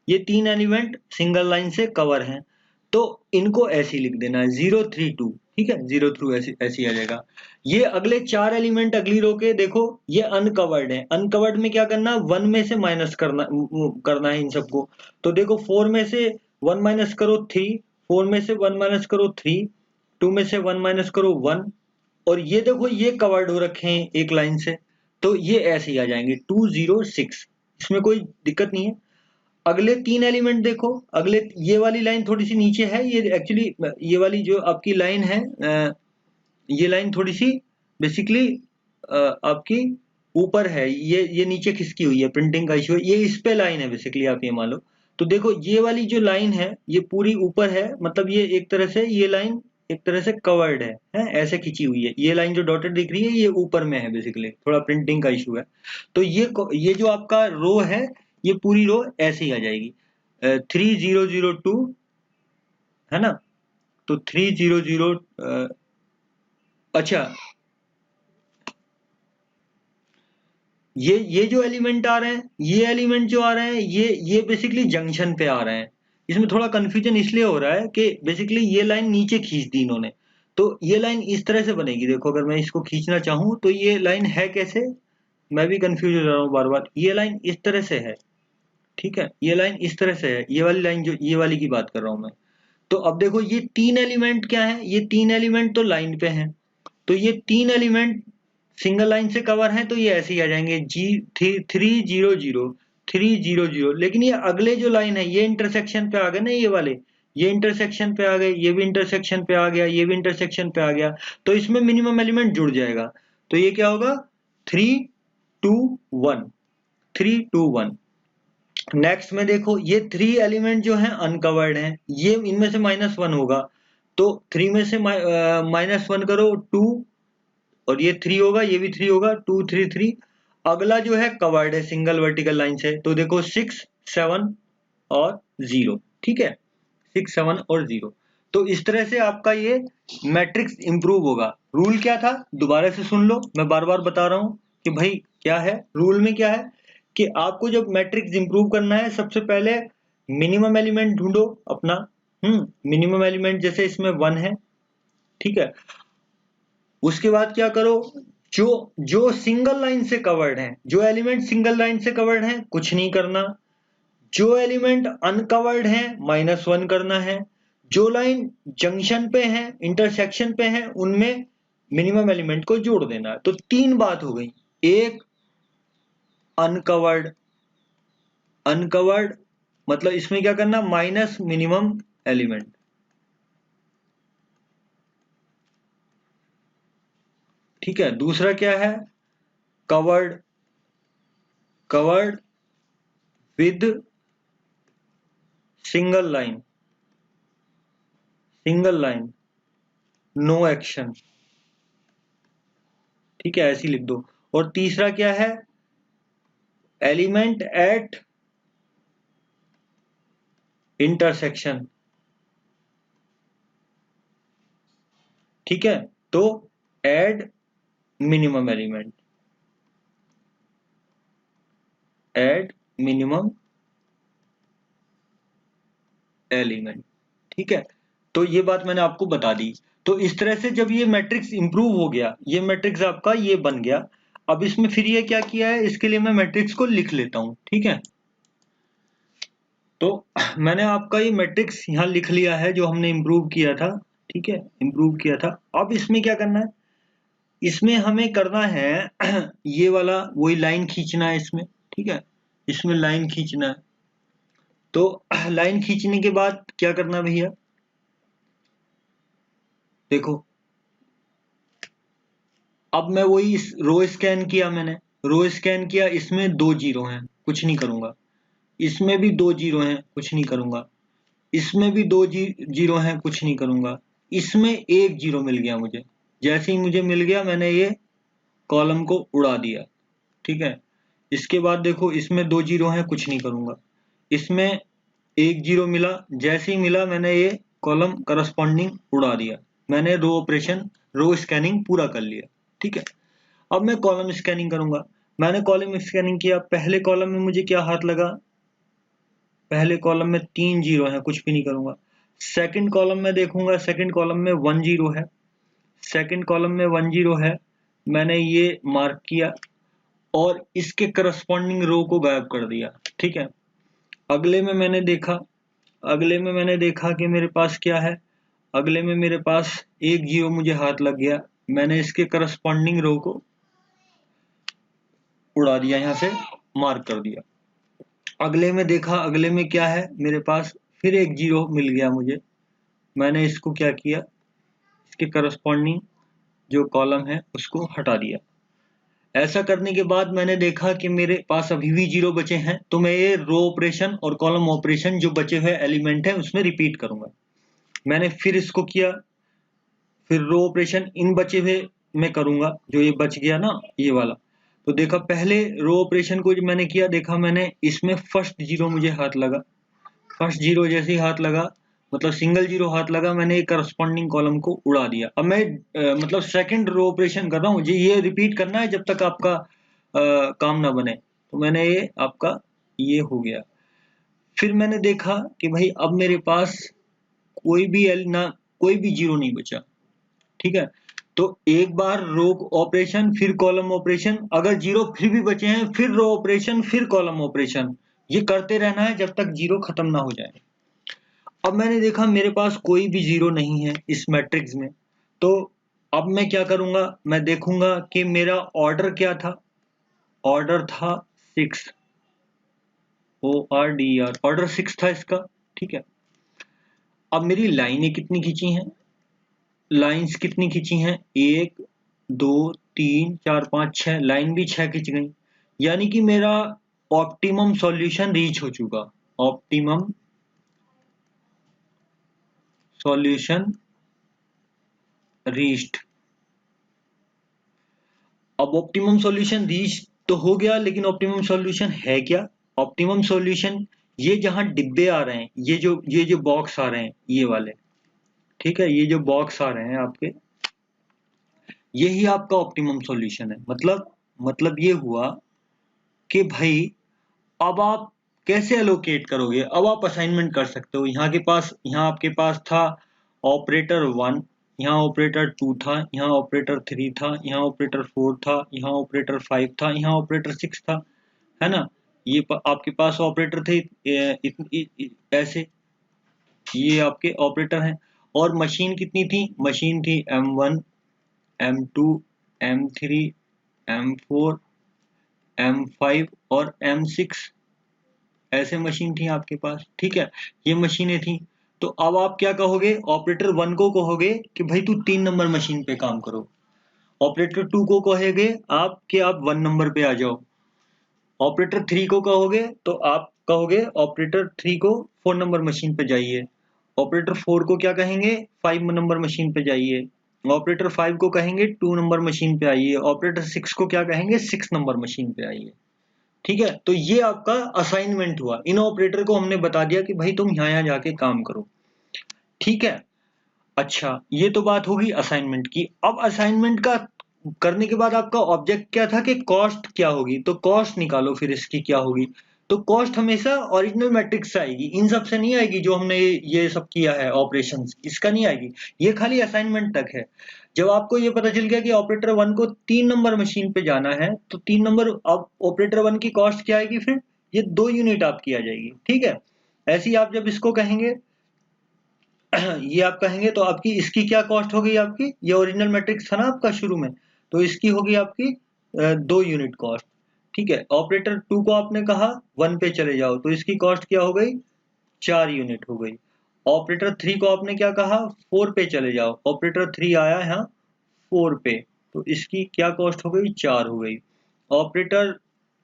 ये 3 एलिमेंट सिंगल लाइन से कवर हैं। तो इनको ऐसे लिख देना है 0 3 2। ठीक है, 0 थ्रू ऐसे आ जाएगा। ये अगले 4 एलिमेंट अगली रो के देखो, ये अनकवर्ड है। अनकवर्ड में क्या करना? 1 में से माइनस करना है इन सबको। तो देखो 4 में से 1 माइनस करो 3, 4 में से 1 माइनस करो 3, 2 में से 1 माइनस करो 1, और ये देखो ये कवर्ड हो रखे हैं एक लाइन से, तो ये ऐसे ही आ जाएंगे 2 0 6। इसमें कोई दिक्कत नहीं है। अगले 3 एलिमेंट देखो, अगले ये वाली लाइन थोड़ी सी नीचे है, ये एक्चुअली ये वाली जो आपकी लाइन है, ये लाइन थोड़ी सी बेसिकली आपकी ऊपर है, ये नीचे खिसकी हुई है, प्रिंटिंग का इशू है, ये इस पे लाइन है बेसिकली, आप ये मान लो। तो देखो ये वाली जो लाइन है ये पूरी ऊपर है, मतलब ये एक तरह से ये लाइन एक तरह से कवर्ड है ऐसे खिंची हुई है। ये लाइन जो डॉटेड दिख रही है ये ऊपर में है, बेसिकली थोड़ा प्रिंटिंग का इशू है। तो ये जो आपका रो है, ये पूरी रो ऐसे ही आ जाएगी 3 0 0 2, है ना। तो 3 0 0, अच्छा ये जो एलिमेंट आ रहे हैं, ये एलिमेंट जो आ रहे हैं, ये बेसिकली जंक्शन पे आ रहे हैं। इसमें थोड़ा कंफ्यूजन इसलिए हो रहा है कि बेसिकली ये लाइन नीचे खींच दी इन्होंने। तो ये लाइन इस तरह से बनेगी। देखो अगर मैं इसको खींचना चाहूं तो ये लाइन है कैसे, मैं भी कंफ्यूज हो रहा हूँ बार बार। ये लाइन इस तरह से है, ठीक है, ये लाइन इस तरह से है, ये वाली लाइन जो ये वाली की बात कर रहा हूं मैं। तो अब देखो ये 3 एलिमेंट क्या है, ये 3 एलिमेंट तो लाइन पे हैं। तो ये 3 एलिमेंट सिंगल लाइन से कवर हैं, तो ये ऐसे ही आ जाएंगे जी 3 0 0 3 0 0। लेकिन ये अगले जो लाइन है ये इंटरसेक्शन पे आ गए ना, ये वाले, ये इंटरसेक्शन पे आ गए, ये भी इंटरसेक्शन पे आ गया, ये भी इंटरसेक्शन पे आ गया। तो इसमें मिनिमम एलिमेंट जुड़ जाएगा। तो ये क्या होगा 3 2 1, 3 2 1। नेक्स्ट में देखो ये 3 एलिमेंट जो हैं अनकवर्ड हैं, ये इनमें से -1 होगा। तो 3 में से -1 करो 2, और ये 3 होगा, ये भी 3 होगा, 2 3 3। अगला जो है कवर्ड है सिंगल वर्टिकल लाइन से, तो देखो 6 7 और 0। ठीक है, 6 7 और 0। तो इस तरह से आपका ये मैट्रिक्स इंप्रूव होगा। रूल क्या था दोबारा से सुन लो, मैं बार बार बता रहा हूं कि भाई क्या है रूल में, क्या है कि आपको जब मैट्रिक्स इंप्रूव करना है, सबसे पहले मिनिमम एलिमेंट ढूंढो अपना। मिनिमम एलिमेंट जैसे इसमें 1 है, ठीक है। उसके बाद क्या करो, जो जो सिंगल लाइन से कवर्ड है, जो एलिमेंट सिंगल लाइन से कवर्ड है कुछ नहीं करना। जो एलिमेंट अनकवर्ड है -1 करना है। जो लाइन जंक्शन पे है, इंटरसेक्शन पे है, उनमें मिनिमम एलिमेंट को जोड़ देना है। तो 3 बात हो गई। एक अनकवर्ड, अनकवर्ड मतलब इसमें क्या करना, माइनस मिनिमम एलिमेंट। ठीक है, दूसरा क्या है, covered with single line no action, ठीक है, ऐसी लिख दो। और तीसरा क्या है, एलिमेंट एट इंटरसेक्शन, ठीक है, तो एड मिनिमम एलिमेंट, ठीक है। तो ये बात मैंने आपको बता दी। तो इस तरह से जब ये मैट्रिक्स इंप्रूव हो गया, ये मैट्रिक्स आपका ये बन गया। अब इसमें फिर ये क्या किया है, इसके लिए मैं मैट्रिक्स को लिख लेता हूं, ठीक है। तो मैंने आपका ये मैट्रिक्स यहाँ लिख लिया है जो हमने इंप्रूव किया था, ठीक है, इंप्रूव किया था। अब इसमें क्या करना है, इसमें हमें करना है ये वाला वही लाइन खींचना है इसमें, ठीक है, इसमें लाइन खींचना है। तो लाइन खींचने के बाद क्या करना भैया, देखो अब मैं वही रो स्कैन किया, मैंने रो स्कैन किया, इसमें 2 जीरो हैं, कुछ नहीं करूंगा, इसमें भी 2 जीरो हैं, कुछ नहीं करूंगा, इसमें भी 2 जीरो हैं, कुछ नहीं करूंगा, इसमें 1 जीरो मिल गया मुझे। जैसे ही मुझे मिल गया मैंने ये कॉलम को उड़ा दिया, ठीक है। इसके बाद देखो इसमें 2 जीरो हैं, कुछ नहीं करूंगा, इसमें 1 जीरो मिला, जैसे ही मिला मैंने ये कॉलम करस्पॉन्डिंग उड़ा दिया, मैंने रो स्कैनिंग पूरा कर लिया, ठीक है। अब मैं कॉलम स्कैनिंग करूंगा। मैंने कॉलम स्कैनिंग किया, पहले कॉलम में मुझे क्या हाथ लगा, पहले कॉलम में 3 जीरो है, कुछ भी नहीं करूंगा। सेकंड कॉलम में देखूंगा, सेकंड कॉलम में 1 जीरो है, सेकंड कॉलम में 1 जीरो है, मैंने ये मार्क किया और इसके करस्पॉन्डिंग रो को गायब कर दिया, ठीक है। अगले में मैंने देखा कि मेरे पास क्या है, अगले में मेरे पास 1 जीरो मुझे हाथ लग गया, मैंने इसके करस्पॉन्डिंग रो को उड़ा दिया, यहाँ से मार्क कर दिया। अगले में देखा, अगले में क्या है मेरे पास, फिर 1 जीरो मिल गया मुझे, मैंने इसको क्या किया, इसके करस्पॉन्डिंग जो कॉलम है उसको हटा दिया। ऐसा करने के बाद मैंने देखा कि मेरे पास अभी भी जीरो बचे हैं, तो मैं ये रो ऑपरेशन और कॉलम ऑपरेशन जो बचे हुए एलिमेंट है उसमें रिपीट करूंगा। मैंने फिर इसको किया, फिर रो ऑपरेशन इन बचे हुए में करूंगा, जो ये बच गया ना ये वाला। तो देखा पहले रो ऑपरेशन को जब मैंने किया, देखा मैंने इसमें फर्स्ट जीरो मुझे हाथ लगा, फर्स्ट जीरो जैसे ही हाथ लगा, मतलब सिंगल जीरो हाथ लगा, मैंने एक करस्पॉन्डिंग कॉलम को उड़ा दिया। अब मैं मतलब सेकंड रो ऑपरेशन कर रहा हूँ, मुझे ये रिपीट करना है जब तक आपका काम ना बने। तो मैंने ये आपका ये हो गया। फिर मैंने देखा कि भाई अब मेरे पास कोई भी जीरो नहीं बचा, ठीक है। तो एक बार रो ऑपरेशन फिर कॉलम ऑपरेशन, अगर जीरो फिर भी बचे हैं फिर रो ऑपरेशन फिर कॉलम ऑपरेशन, ये करते रहना है जब तक जीरो खत्म ना हो जाए। अब मैंने देखा मेरे पास कोई भी जीरो नहीं है इस मैट्रिक्स में, तो अब मैं क्या करूंगा, मैं देखूंगा कि मेरा ऑर्डर क्या था, ऑर्डर था 6, ORDR, ऑर्डर 6 था इसका, ठीक है। अब मेरी लाइनें कितनी खींची हैं, लाइंस कितनी खींची हैं, 1 2 3 4 5 6, लाइन भी 6 खींच गई, यानी कि मेरा ऑप्टिमम सॉल्यूशन रीच हो चुका, ऑप्टिमम सॉल्यूशन रीच्ड। अब ऑप्टिमम सॉल्यूशन रीच तो हो गया, लेकिन ऑप्टिमम सॉल्यूशन है क्या, ऑप्टिमम सॉल्यूशन ये जहां डिब्बे आ रहे हैं, ये जो बॉक्स आ रहे हैं ये वाले, ठीक है, ये जो बॉक्स आ रहे हैं आपके, यही आपका ऑप्टिमम सॉल्यूशन है। मतलब ये हुआ कि भाई अब आप कैसे एलोकेट करोगे, अब आप असाइनमेंट कर सकते हो। यहाँ आपके पास था ऑपरेटर 1, यहाँ ऑपरेटर 2 था, यहाँ ऑपरेटर 3 था, यहाँ ऑपरेटर 4 था, यहाँ ऑपरेटर 5 था, यहाँ ऑपरेटर 6 था, है ना। आपके पास ऑपरेटर थे ऐसे, ये आपके ऑपरेटर हैं। और मशीन कितनी थी, मशीन थी M1 M2 M3 M4 M5 और M6, ऐसे मशीन थी आपके पास, ठीक है, ये मशीनें थी। तो अब आप क्या कहोगे, ऑपरेटर 1 को कहोगे कि भाई तू 3 नंबर मशीन पे काम करो, ऑपरेटर 2 को कहोगे आप कि आप 1 नंबर पे आ जाओ, ऑपरेटर 3 को कहोगे तो आप कहोगे ऑपरेटर 3 को 4 नंबर मशीन पे जाइए, ऑपरेटर 4 को क्या कहेंगे 5 नंबर मशीन पे जाइए, ऑपरेटर 5 को कहेंगे 2 नंबर मशीन पे आइए, ऑपरेटर 6 को क्या कहेंगे 6 नंबर मशीन पे आइए। ठीक है, तो ये आपका असाइनमेंट हुआ। इन ऑपरेटर को हमने बता दिया कि भाई तुम यहाँ जाके काम करो। ठीक है, अच्छा ये तो बात होगी असाइनमेंट की। अब असाइनमेंट का करने के बाद आपका ऑब्जेक्ट क्या था कि कॉस्ट क्या होगी, तो कॉस्ट निकालो फिर इसकी क्या होगी। तो कॉस्ट हमेशा ओरिजिनल मैट्रिक्स से आएगी, इन सब से नहीं आएगी जो हमने ये सब किया है ऑपरेशंस, इसका नहीं आएगी। ये खाली असाइनमेंट तक है। जब आपको ये पता चल गया कि ऑपरेटर 1 को 3 नंबर मशीन पे जाना है, तो 3 नंबर अब ऑपरेटर 1 की कॉस्ट क्या आएगी, फिर ये 2 यूनिट आपकी आ जाएगी। ठीक है, ऐसे ही आप जब इसको कहेंगे ये आप कहेंगे तो आपकी इसकी क्या कॉस्ट हो गई, आपकी ये ओरिजिनल मैट्रिक्स था ना आपका शुरू में, तो इसकी होगी आपकी 2 यूनिट कॉस्ट। ठीक है, ऑपरेटर 2 को आपने कहा 1 पे चले जाओ, तो इसकी कॉस्ट क्या हो गई 4 यूनिट हो गई। ऑपरेटर 3 को आपने क्या कहा 4 पे चले जाओ, ऑपरेटर 3 आया यहाँ 4 पे, तो इसकी क्या कॉस्ट हो गई 4 हो गई। ऑपरेटर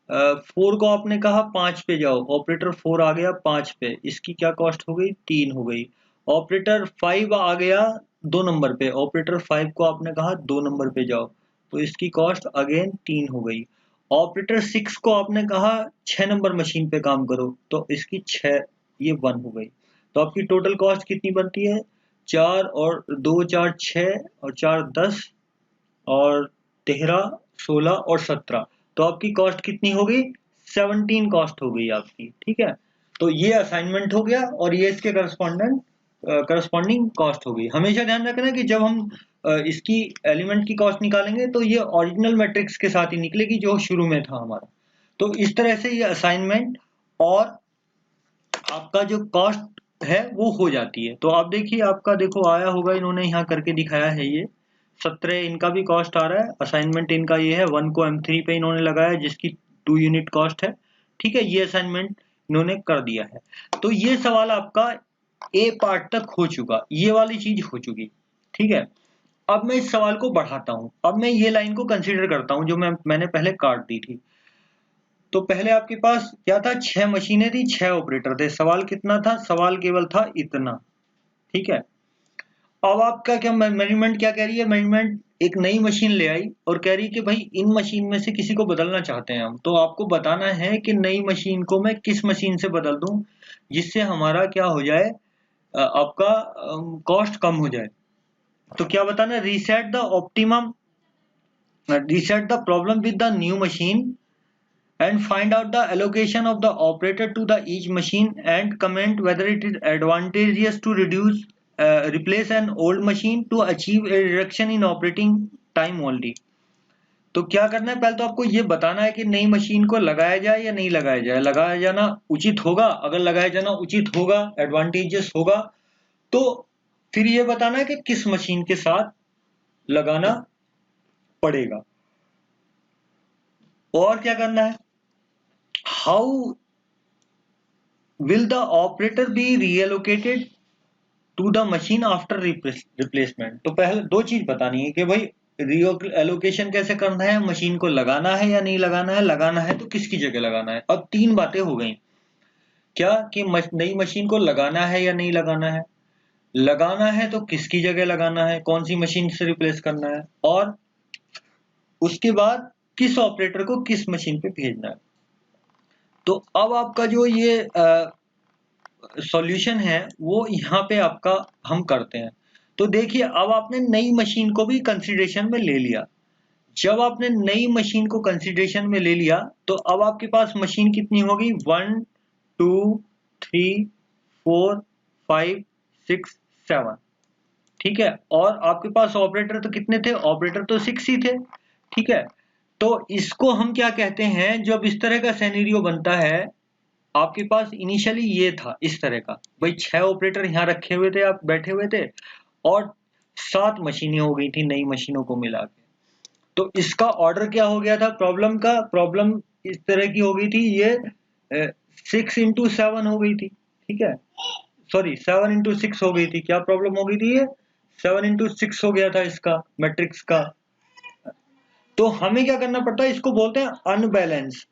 4 को आपने कहा 5 पे जाओ, ऑपरेटर 4 आ गया 5 पे, इसकी क्या कॉस्ट हो गई 3 हो गई। ऑपरेटर 5 आ गया 2 नंबर पे, ऑपरेटर 5 को आपने कहा 2 नंबर पे जाओ, तो इसकी कॉस्ट अगेन 3 हो गई। ऑपरेटर 6 को आपने कहा 6 नंबर मशीन पे काम करो, तो इसकी 6 ये 1 हो गई। तो आपकी टोटल कॉस्ट कितनी बनती है 4 और 2 4 6 और 4 10 और 13 16 और 17, तो आपकी कॉस्ट कितनी हो गई 17 कॉस्ट हो गई आपकी। ठीक है, तो ये असाइनमेंट हो गया और ये इसके करस्पॉन्डिंग कॉस्ट हो गई। हमेशा ध्यान रखना कि जब हम इसकी एलिमेंट की कॉस्ट निकालेंगे तो ये ओरिजिनल मैट्रिक्स के साथ ही निकलेगी जो शुरू में था हमारा। तो इस तरह से ये असाइनमेंट और आपका जो कॉस्ट है वो हो जाती है। तो आप देखिए आपका देखो आया होगा, इन्होंने यहाँ करके दिखाया है, ये 17 इनका भी कॉस्ट आ रहा है। असाइनमेंट इनका ये है 1 को M3 पे इन्होंने लगाया जिसकी 2 यूनिट कॉस्ट है। ठीक है, ये असाइनमेंट इन्होंने कर दिया है। तो ये सवाल आपका ए पार्ट तक हो चुका, ये वाली चीज हो चुकी। ठीक है, अब मैं इस सवाल को बढ़ाता हूं, अब मैं ये लाइन को कंसीडर करता हूं जो मैंने पहले काट दी थी। तो पहले आपके पास क्या था 6 मशीनें थी 6 ऑपरेटर थे, सवाल कितना था, सवाल केवल था इतना। ठीक है, अब आपका क्या मैनेजमेंट क्या कह रही है, मैनेजमेंट एक नई मशीन ले आई और कह रही है कि भाई इन मशीन में से किसी को बदलना चाहते हैं हम, तो आपको बताना है कि नई मशीन को मैं किस मशीन से बदल दूं जिससे हमारा क्या हो जाए आपका कॉस्ट कम हो जाए। तो क्या बताना, reset the optimum, reset the problem with the new machine and find out the allocation of the operator to the each machine and comment whether it is advantageous to replace an old machine to achieve a reduction in operating time only। तो क्या करना है, पहले तो आपको ये बताना है कि नई मशीन को लगाया जाए या नहीं लगाया जाए। लगाया जाना उचित होगा, अगर लगाया जाना उचित होगा एडवांटेजेस होगा तो फिर ये बताना है कि किस मशीन के साथ लगाना पड़ेगा। और क्या करना है, how will the operator be reallocated to the machine after replacement। तो पहले दो चीज बतानी है कि भाई रीएलोकेशन कैसे करना है, मशीन को लगाना है या नहीं लगाना है, लगाना है तो किसकी जगह लगाना है। अब तीन बातें हो गई, क्या कि नई मशीन को लगाना है या नहीं लगाना है, लगाना है तो किसकी जगह लगाना है, कौन सी मशीन से रिप्लेस करना है, और उसके बाद किस ऑपरेटर को किस मशीन पे भेजना है। तो अब आपका जो ये सॉल्यूशन है वो यहाँ पे आपका हम करते हैं। तो देखिए अब आपने नई मशीन को भी कंसीडरेशन में ले लिया। जब आपने नई मशीन को कंसीडरेशन में ले लिया तो अब आपके पास मशीन कितनी होगी 1 2 3 4 5 6 7। ठीक है, और आपके पास ऑपरेटर तो कितने थे, ऑपरेटर तो 6 ही थे। ठीक है, तो इसको हम क्या कहते हैं, जब इस तरह का सिनेरियो बनता है आपके पास इनिशियली ये था इस तरह का, भाई 6 ऑपरेटर यहाँ रखे हुए थे, आप बैठे हुए थे और 7 मशीनें हो गई थी नई मशीनों को मिला के। तो इसका ऑर्डर क्या हो गया था प्रॉब्लम का, प्रॉब्लम इस तरह की हो गई थी, ये 6x7 हो गई थी। ठीक है, सॉरी 7x6 हो गई थी। क्या प्रॉब्लम हो गई थी, ये 7x6 हो गया था इसका मैट्रिक्स का तो हमें क्या करना पड़ता है, इसको बोलते हैं अनबैलेंस,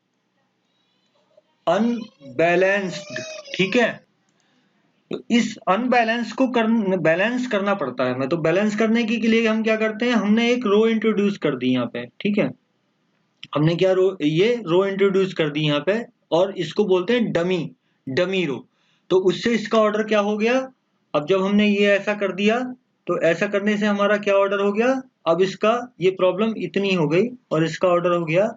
अनबैलेंस्ड, ठीक है। तो इस अनबैलेंस को बैलेंस करना पड़ता है हमें। तो बैलेंस करने के लिए हम क्या करते हैं, हमने एक रो इंट्रोड्यूस कर दी यहाँ पे, ठीक है। हमने क्या ये रो इंट्रोड्यूस कर दी यहाँ पे, और इसको बोलते हैं डमी रो। तो उससे इसका ऑर्डर क्या हो गया, अब जब हमने ये ऐसा कर दिया तो ऐसा करने से हमारा क्या ऑर्डर हो गया, अब इसका ये प्रॉब्लम इतनी हो गई और इसका ऑर्डर हो गया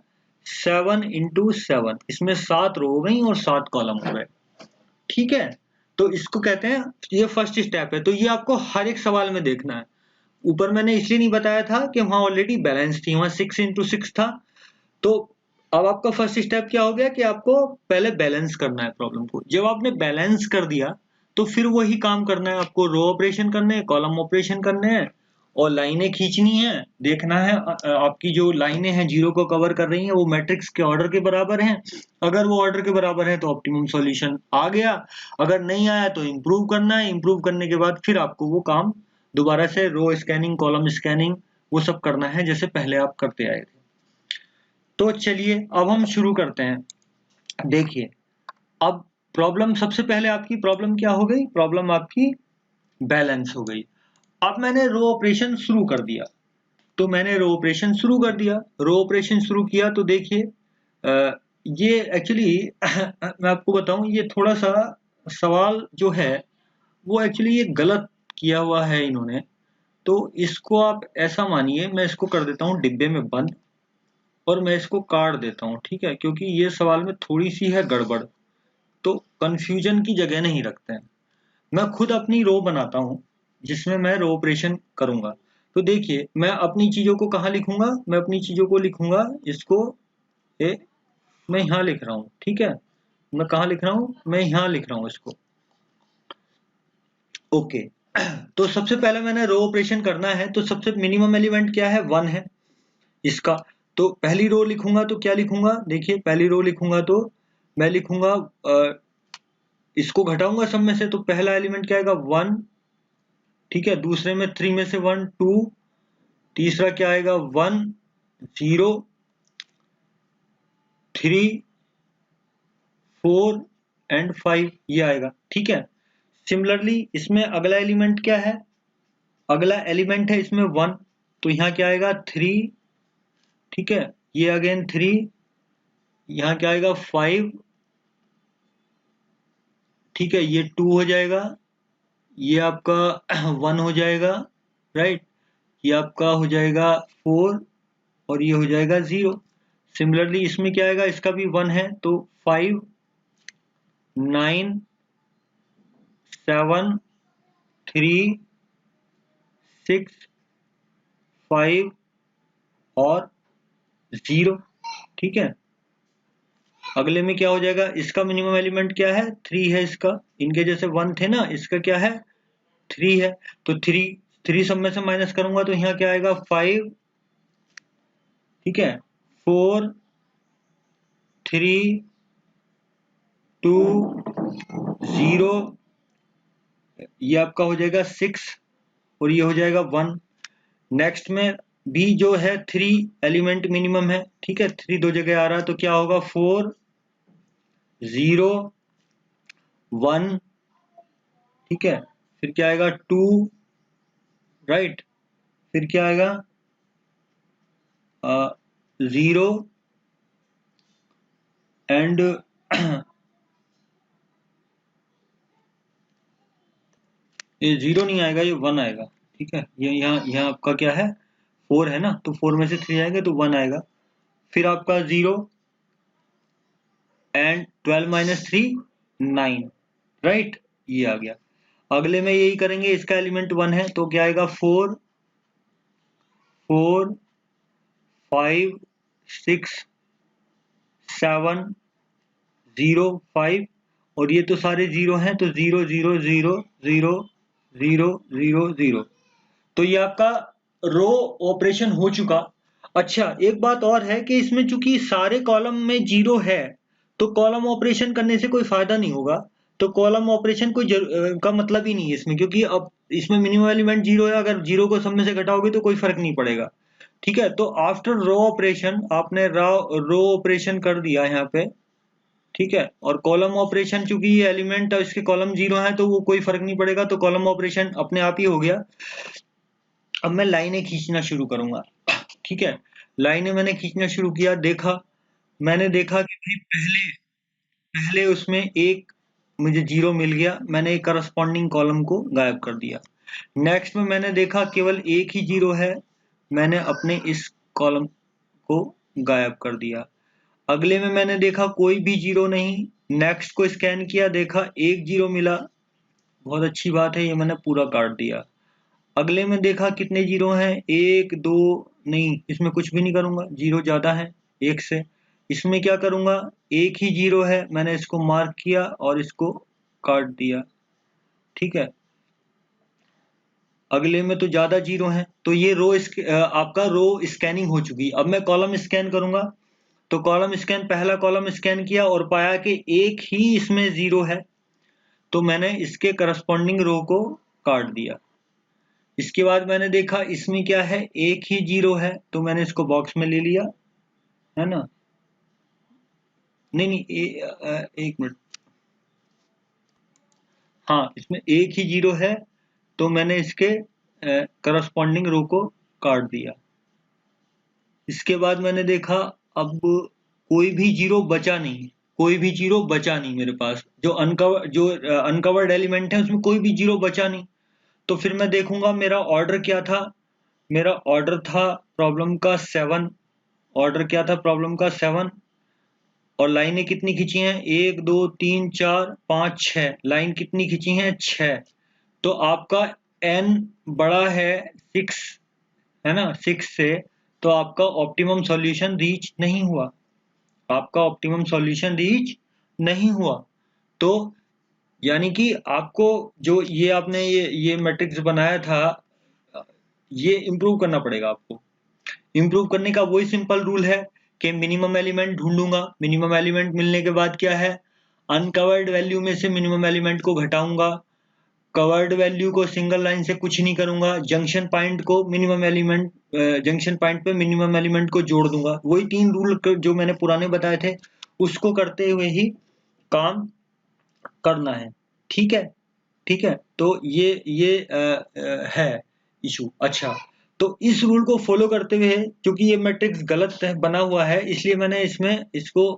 7 into 7, इसमें 7 रो हो गई और 7 कॉलम हो गए, ठीक है। तो इसको कहते हैं, ये फर्स्ट स्टेप है। तो ये आपको हर एक सवाल में देखना है। ऊपर मैंने इसलिए नहीं बताया था कि वहां ऑलरेडी बैलेंस थी, वहां 6 into 6 था। तो अब आपका फर्स्ट स्टेप क्या हो गया कि आपको पहले बैलेंस करना है प्रॉब्लम को। जब आपने बैलेंस कर दिया तो फिर वही काम करना है आपको, रो ऑपरेशन करने हैं, कॉलम ऑपरेशन करने हैं और लाइनें खींचनी है। देखना है आपकी जो लाइनें हैं जीरो को कवर कर रही हैं वो मैट्रिक्स के ऑर्डर के बराबर हैं। अगर वो ऑर्डर के बराबर है तो ऑप्टिमम सॉल्यूशन आ गया, अगर नहीं आया तो इम्प्रूव करना है। इम्प्रूव करने के बाद फिर आपको वो काम दोबारा से रो स्कैनिंग, कॉलम स्कैनिंग, वो सब करना है जैसे पहले आप करते आए थे। तो चलिए अब हम शुरू करते हैं। देखिए अब प्रॉब्लम, सबसे पहले आपकी प्रॉब्लम क्या हो गई, प्रॉब्लम आपकी बैलेंस हो गई। अब मैंने रो ऑपरेशन शुरू कर दिया, तो मैंने रो ऑपरेशन शुरू कर दिया, रो ऑपरेशन शुरू किया तो देखिए ये एक्चुअली मैं आपको बताऊं, ये थोड़ा सा सवाल जो है वो एक्चुअली ये गलत किया हुआ है इन्होंने। तो इसको आप ऐसा मानिए, मैं इसको कर देता हूँ डिब्बे में बंद और मैं इसको काट देता हूँ, ठीक है, क्योंकि ये सवाल में थोड़ी सी है गड़बड़, तो कंफ्यूजन की जगह नहीं रखते हैं। मैं खुद अपनी रो बनाता हूँ जिसमें मैं रो ऑपरेशन करूंगा। तो देखिए मैं अपनी चीजों को कहाँ लिखूंगा, मैं अपनी चीजों को लिखूंगा, इसको मैं यहाँ लिख रहा हूँ, ठीक है। मैं कहाँ लिख रहा हूँ, मैं यहाँ लिख रहा हूँ इसको, ओके। तो सबसे पहले मैंने रो ऑपरेशन करना है, तो सबसे मिनिमम एलिमेंट क्या है, 1 है इसका। तो पहली रो लिखूंगा तो क्या लिखूंगा, देखिए पहली रो लिखूंगा तो मैं लिखूंगा इसको घटाऊंगा सब में से, तो पहला एलिमेंट क्या आएगा, 1, ठीक है। दूसरे में 3 में से 1 2, तीसरा क्या आएगा 1 0 3 4 एंड 5, ये आएगा, ठीक है। सिमिलरली इसमें अगला एलिमेंट क्या है, अगला एलिमेंट है इसमें 1, तो यहाँ क्या आएगा 3, ठीक है। ये अगेन 3, यहाँ क्या आएगा 5, ठीक है। ये 2 हो जाएगा, ये आपका 1 हो जाएगा, राइट। ये आपका हो जाएगा 4 और ये हो जाएगा 0। सिमिलरली इसमें क्या आएगा, इसका भी 1 है, तो 5 9 7 3 6 5 और 0, ठीक है। अगले में क्या हो जाएगा, इसका मिनिमम एलिमेंट क्या है, 3 है इसका, इनके जैसे 1 थे ना, इसका क्या है 3 है। तो 3 सब में से माइनस करूंगा तो यहाँ क्या आएगा 5, ठीक है। 4 3 2 0, ये आपका हो जाएगा 6 और ये हो जाएगा 1। नेक्स्ट में भी जो है 3 एलिमेंट मिनिमम है, ठीक है। 3 दो जगह आ रहा है तो क्या होगा 4 0 1, ठीक है। फिर क्या आएगा 2, राइट। फिर क्या आएगा 0 एंड ये 0 नहीं आएगा, ये 1 आएगा, ठीक है। ये यहाँ आपका क्या है 4 है ना, तो 4 में से 3 आएगा तो 1 आएगा। फिर आपका 0 एंड 12 माइनस 3 9, राइट, ये आ गया। अगले में यही करेंगे, इसका एलिमेंट 1 है तो क्या आएगा 4 4 5 6 7 0 5 और ये तो सारे 0 हैं, तो 0 0 0 0 0 0 0। तो ये आपका रो ऑपरेशन हो चुका। अच्छा एक बात और है कि इसमें चूंकि सारे कॉलम में 0 है तो कॉलम ऑपरेशन करने से कोई फायदा नहीं होगा। तो कॉलम ऑपरेशन का मतलब ही नहीं है इसमें, क्योंकि अब इसमें मिनिमम एलिमेंट 0 है, अगर 0 को सब में से घटाओगे तो कोई फर्क नहीं पड़ेगा। ठीक है, तो आफ्टर रो ऑपरेशन आपने रो ऑपरेशन कर दिया यहाँ पे, ठीक है, और कॉलम ऑपरेशन चूंकि ये एलिमेंट इसके कॉलम 0 है तो वो कोई फर्क नहीं पड़ेगा, तो कॉलम ऑपरेशन अपने आप ही हो गया। अब मैं लाइनें खींचना शुरू करूंगा, ठीक है, लाइनें मैंने खींचना शुरू किया, मैंने देखा कि भाई पहले पहले उसमें एक मुझे 0 मिल गया, मैंने एक करस्पॉन्डिंग कॉलम को गायब कर दिया। नेक्स्ट में मैंने देखा केवल एक ही 0 है, मैंने अपने इस कॉलम को गायब कर दिया। अगले में मैंने देखा कोई भी 0 नहीं, नेक्स्ट को स्कैन किया, देखा एक 0 मिला, बहुत अच्छी बात है, ये मैंने पूरा काट दिया। अगले में देखा कितने 0 हैं, एक दो, नहीं इसमें कुछ भी नहीं करूंगा, 0 ज्यादा है एक से। इसमें क्या करूंगा, एक ही 0 है, मैंने इसको मार्क किया और इसको काट दिया, ठीक है। अगले में तो ज्यादा 0 है, तो ये आपका रो स्कैनिंग हो चुकी। अब मैं कॉलम स्कैन करूंगा, तो कॉलम स्कैन, पहला कॉलम स्कैन किया और पाया कि एक ही इसमें 0 है, तो मैंने इसके करस्पॉन्डिंग रो को काट दिया। इसके बाद मैंने देखा इसमें क्या है, एक ही 0 है, तो मैंने इसको बॉक्स में ले लिया, है ना। नहीं नहीं एक मिनट, हाँ इसमें एक ही 0 है, तो मैंने इसके करस्पॉन्डिंग रो को काट दिया। इसके बाद मैंने देखा अब कोई भी 0 बचा नहीं, कोई भी 0 बचा नहीं मेरे पास, जो अनकवर्ड एलिमेंट है उसमें कोई भी 0 बचा नहीं। तो फिर मैं देखूंगा मेरा ऑर्डर क्या था, मेरा ऑर्डर था प्रॉब्लम का 7, ऑर्डर क्या था प्रॉब्लम का 7, और लाइनें कितनी खींची हैं, 1 2 3 4 5 6, लाइन कितनी खींची हैं, 6। तो आपका n बड़ा है 6, है ना, 6 से, तो आपका ऑप्टिमम सॉल्यूशन रीच नहीं हुआ, आपका ऑप्टिमम सॉल्यूशन रीच नहीं हुआ। तो यानी कि आपको जो ये आपने ये मैट्रिक्स बनाया था, ये इम्प्रूव करना पड़ेगा आपको। इम्प्रूव करने का वही सिंपल रूल है कि मिनिमम एलिमेंट ढूंढूंगा, मिनिमम एलिमेंट मिलने के बाद क्या है, अनकवर्ड वैल्यू में से मिनिमम एलिमेंट को घटाऊंगा, कवर्ड वैल्यू को सिंगल लाइन से कुछ नहीं करूंगा, जंक्शन पॉइंट को मिनिमम एलिमेंट, जंक्शन पॉइंट पे मिनिमम एलिमेंट को जोड़ दूंगा। वही 3 रूल जो मैंने पुराने बताए थे उसको करते हुए ही काम करना है, ठीक है, ठीक है। तो है इशू। अच्छा, तो इस रूल को फॉलो करते हुए, क्योंकि ये मैट्रिक्स गलत बना हुआ है इसलिए मैंने इसमें इसको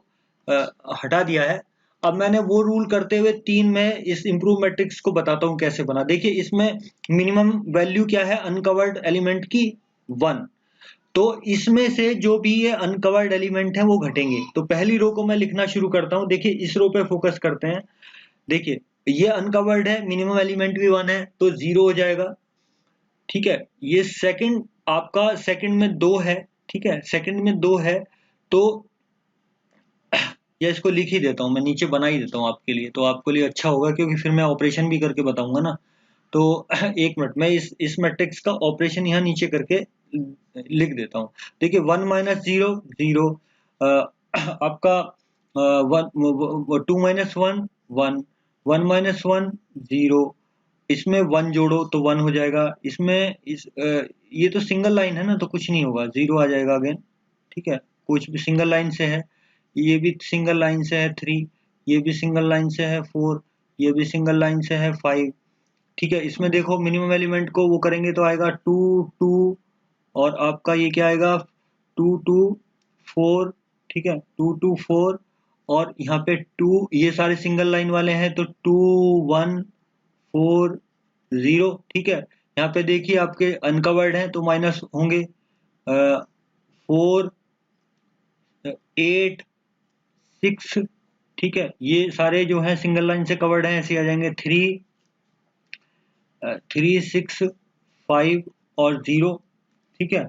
हटा दिया है। अब मैंने वो रूल करते हुए 3 में इस इम्प्रूव मैट्रिक्स को बताता हूँ कैसे बना। देखिए इसमें मिनिमम वैल्यू क्या है अनकवर्ड एलिमेंट की, 1। तो इसमें से जो भी ये अनकवर्ड एलिमेंट है वो घटेंगे। तो पहली रो को मैं लिखना शुरू करता हूँ, देखिए इस रो पे फोकस करते हैं। देखिए ये अनकवर्ड है, मिनिमम एलिमेंट भी 1 है, तो 0 हो जाएगा, ठीक है। ये सेकंड, आपका सेकंड में 2 है, ठीक है, सेकंड में 2 है, तो या इसको लिख ही देता हूँ, मैं नीचे बना ही देता हूँ आपके लिए, तो आपके लिए अच्छा होगा, क्योंकि फिर मैं ऑपरेशन भी करके बताऊंगा ना। तो एक मिनट, मैं इस मैट्रिक्स का ऑपरेशन यहाँ नीचे करके लिख देता हूँ। देखिए 1 माइनस 0 0, आपका 2 माइनस 1 1, 1 माइनस 1 0, इसमें 1 जोड़ो तो 1 हो जाएगा। इसमें ये तो सिंगल लाइन है ना, तो कुछ नहीं होगा, 0 आ जाएगा अगेन, ठीक है, कुछ भी सिंगल लाइन से है, ये भी सिंगल लाइन से है 3, ये भी सिंगल लाइन से है 4, ये भी सिंगल लाइन से है 5, ठीक है। इसमें देखो मिनिमम एलिमेंट को वो करेंगे तो आएगा 2 2, और आपका ये क्या आएगा 2 2 4, ठीक है, 2 2 4, और यहाँ पे 2, ये सारे सिंगल लाइन वाले हैं तो 2 1 4 0, ठीक है। यहाँ पे देखिए आपके अनकवर्ड हैं तो माइनस होंगे, 4 8 6, ठीक है, ये सारे जो हैं सिंगल लाइन से कवर्ड हैं, ऐसे आ जाएंगे 3 3 6 5 और 0, ठीक है,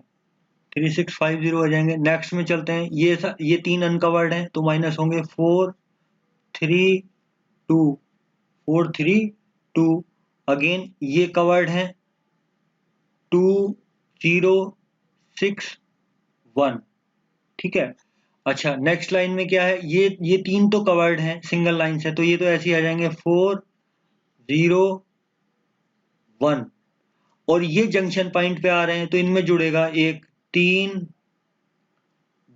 3 6 5 0 आ जाएंगे। नेक्स्ट में चलते हैं, ये 3 अनकवर्ड हैं तो माइनस होंगे 4 3 2, 4 3 2, अगेन ये कवर्ड हैं 2 0 6 1, ठीक है। अच्छा, नेक्स्ट लाइन में क्या है, ये 3 तो कवर्ड हैं सिंगल लाइन से, तो ये तो ऐसे ही आ जाएंगे 4 0 1, और ये जंक्शन पॉइंट पे आ रहे हैं तो इनमें जुड़ेगा एक 3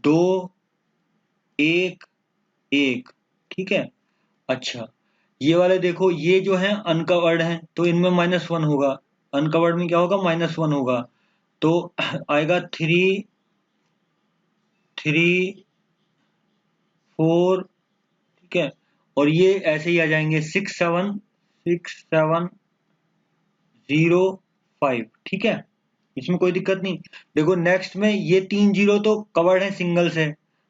2 1 1, ठीक है। अच्छा, ये वाले देखो, ये जो है अनकवर्ड है तो इनमें -1 होगा, अनकवर्ड में क्या होगा, -1 होगा, तो आएगा 3 3 4, ठीक है। और ये ऐसे ही आ जाएंगे 6 7 6 7 0 5, ठीक है, इसमें कोई दिक्कत नहीं। देखो नेक्स्ट में ये 3 जीरो तो कवर्ड है सिंगल से,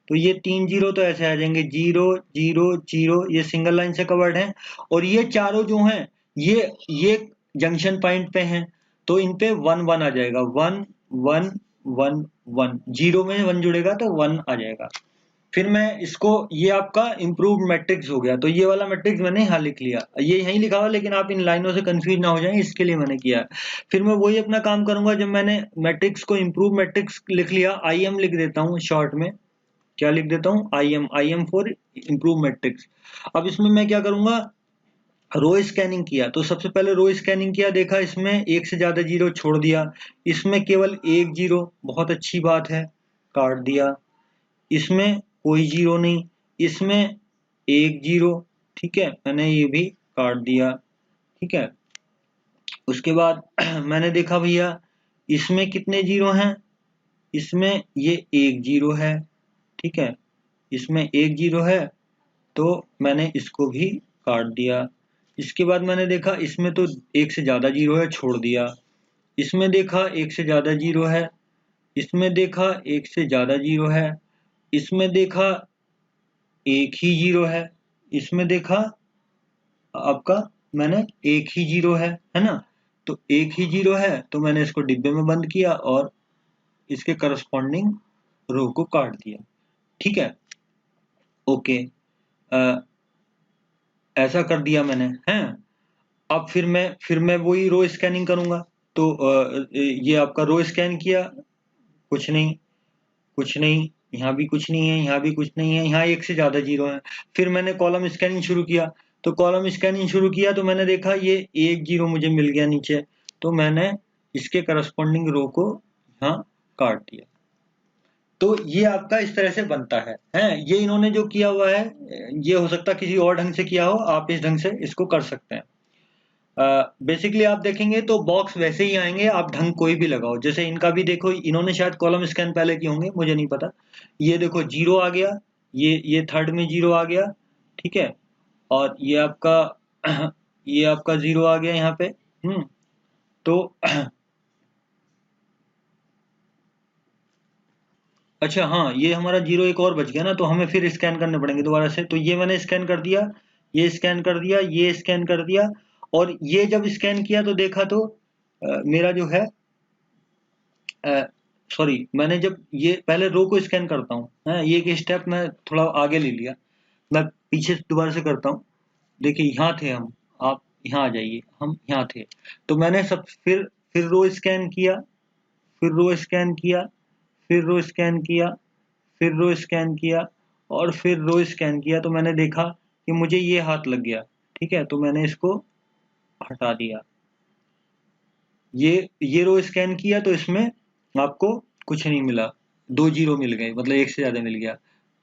तो ये 3 जीरो तो ऐसे आ जाएंगे 0 0 0, ये सिंगल लाइन से कवर्ड है। और ये चारों जो हैं ये जंक्शन पॉइंट पे हैं, तो इन पे 1 1 आ जाएगा, 1 1 1 1, जीरो में 1 जुड़ेगा तो 1 आ जाएगा। फिर मैं इसको, ये आपका इम्प्रूव्ड मैट्रिक्स हो गया, तो ये वाला मैट्रिक्स मैंने यहाँ लिख लिया, ये यहीं लिखा हुआ, लेकिन आप इन लाइनों से कंफ्यूज ना हो जाएं इसके लिए मैंने किया। फिर मैं वही अपना काम करूंगा, जब मैंने मैट्रिक्स को इम्प्रूव मैट्रिक्स लिख लिया, आई एम लिख देता हूँ शॉर्ट में, क्या लिख देता हूँ, I am for improve matrix. अब इसमें मैं क्या करूंगा, रो स्कैनिंग किया, तो सबसे पहले रो स्कैनिंग किया, देखा इसमें एक से ज्यादा जीरो छोड़ दिया, इसमें केवल एक जीरो, बहुत अच्छी बात है, काट दिया, इसमें कोई जीरो नहीं, इसमें एक जीरो, ठीक है, मैंने ये भी काट दिया, ठीक है। उसके बाद मैंने देखा भैया इसमें कितने जीरो हैं, इसमें ये एक जीरो है, ठीक है, इसमें एक जीरो है, तो मैंने इसको भी काट दिया। इसके बाद मैंने देखा इसमें तो एक से ज्यादा जीरो है, छोड़ दिया, इसमें देखा एक से ज्यादा जीरो है, इसमें देखा एक से ज्यादा जीरो है, इसमें देखा एक ही जीरो है, इसमें देखा आपका मैंने एक ही जीरो है ना, तो एक ही जीरो है, तो मैंने इसको डिब्बे में बंद किया और इसके करस्पॉन्डिंग रो को काट दिया, ठीक है, ओके। ऐसा कर दिया मैंने, हैं। अब फिर मैं वही रो स्कैनिंग करूंगा, तो ये आपका रो स्कैन किया, कुछ नहीं, कुछ नहीं, यहाँ भी कुछ नहीं है, यहाँ भी कुछ नहीं है, यहाँ एक से ज्यादा जीरो है। फिर मैंने कॉलम स्कैनिंग शुरू किया, तो कॉलम स्कैनिंग शुरू किया तो मैंने देखा ये एक जीरो मुझे मिल गया नीचे, तो मैंने इसके करस्पॉन्डिंग रो को यहाँ काट दिया। तो ये आपका इस तरह से बनता है, ये इन्होंने जो किया हुआ है, ये हो सकता है किसी और ढंग से किया हो, आप इस ढंग से इसको कर सकते हैं। बेसिकली आप देखेंगे तो बॉक्स वैसे ही आएंगे, आप ढंग कोई भी लगाओ, जैसे इनका भी देखो, इन्होंने शायद कॉलम स्कैन पहले किए होंगे, मुझे नहीं पता। ये देखो जीरो आ गया, ये थर्ड में जीरो आ गया, ठीक है, और ये आपका ये आपका जीरो आ गया यहाँ पे, तो अच्छा हाँ, ये हमारा जीरो एक और बच गया ना, तो हमें फिर स्कैन करने पड़ेंगे दोबारा से, तो ये मैंने स्कैन कर दिया, ये स्कैन कर दिया, ये स्कैन कर दिया, और ये जब स्कैन किया तो देखा तो मेरा जो है, सॉरी, मैंने जब ये पहले रो को स्कैन करता हूँ, ये एक स्टेप मैं थोड़ा आगे ले लिया, मैं पीछे दोबारा से करता हूँ। देखिए यहाँ थे हम, आप यहाँ आ जाइए, हम यहाँ थे, तो मैंने सब फिर रो स्कैन किया, फिर रो स्कैन किया, फिर रो स्कैन किया, फिर रो स्कैन किया, और फिर रो स्कैन किया, तो मैंने देखा कि मुझे ये हाथ लग गया, ठीक है, तो मैंने इसको हटा दिया। ये रो स्कैन किया तो इसमें आपको कुछ नहीं मिला, दो जीरो मिल गए, मतलब एक से ज्यादा मिल गया,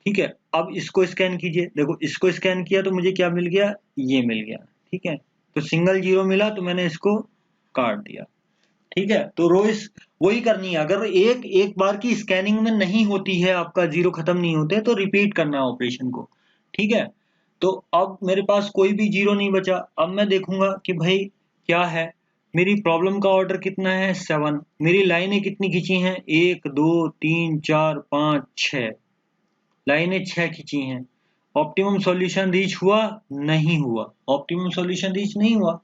ठीक है। अब इसको स्कैन कीजिए, देखो इसको स्कैन किया तो मुझे क्या मिल गया, ये मिल गया, ठीक है, तो सिंगल जीरो मिला तो मैंने इसको काट दिया, ठीक है। तो रो इस वही करनी है, अगर एक एक बार की स्कैनिंग में नहीं होती है, आपका जीरो खत्म नहीं होते, तो रिपीट करना है ऑपरेशन को, ठीक है। तो अब मेरे पास कोई भी जीरो नहीं बचा, अब मैं देखूंगा कि भाई क्या है, मेरी प्रॉब्लम का ऑर्डर कितना है, 7, मेरी लाइनें कितनी खींची हैं, 1 2 3 4 5 6, लाइनें 6 खींची हैं। ऑप्टिमम सॉल्यूशन रीच हुआ, नहीं हुआ, ऑप्टिमम सॉल्यूशन रीच नहीं हुआ,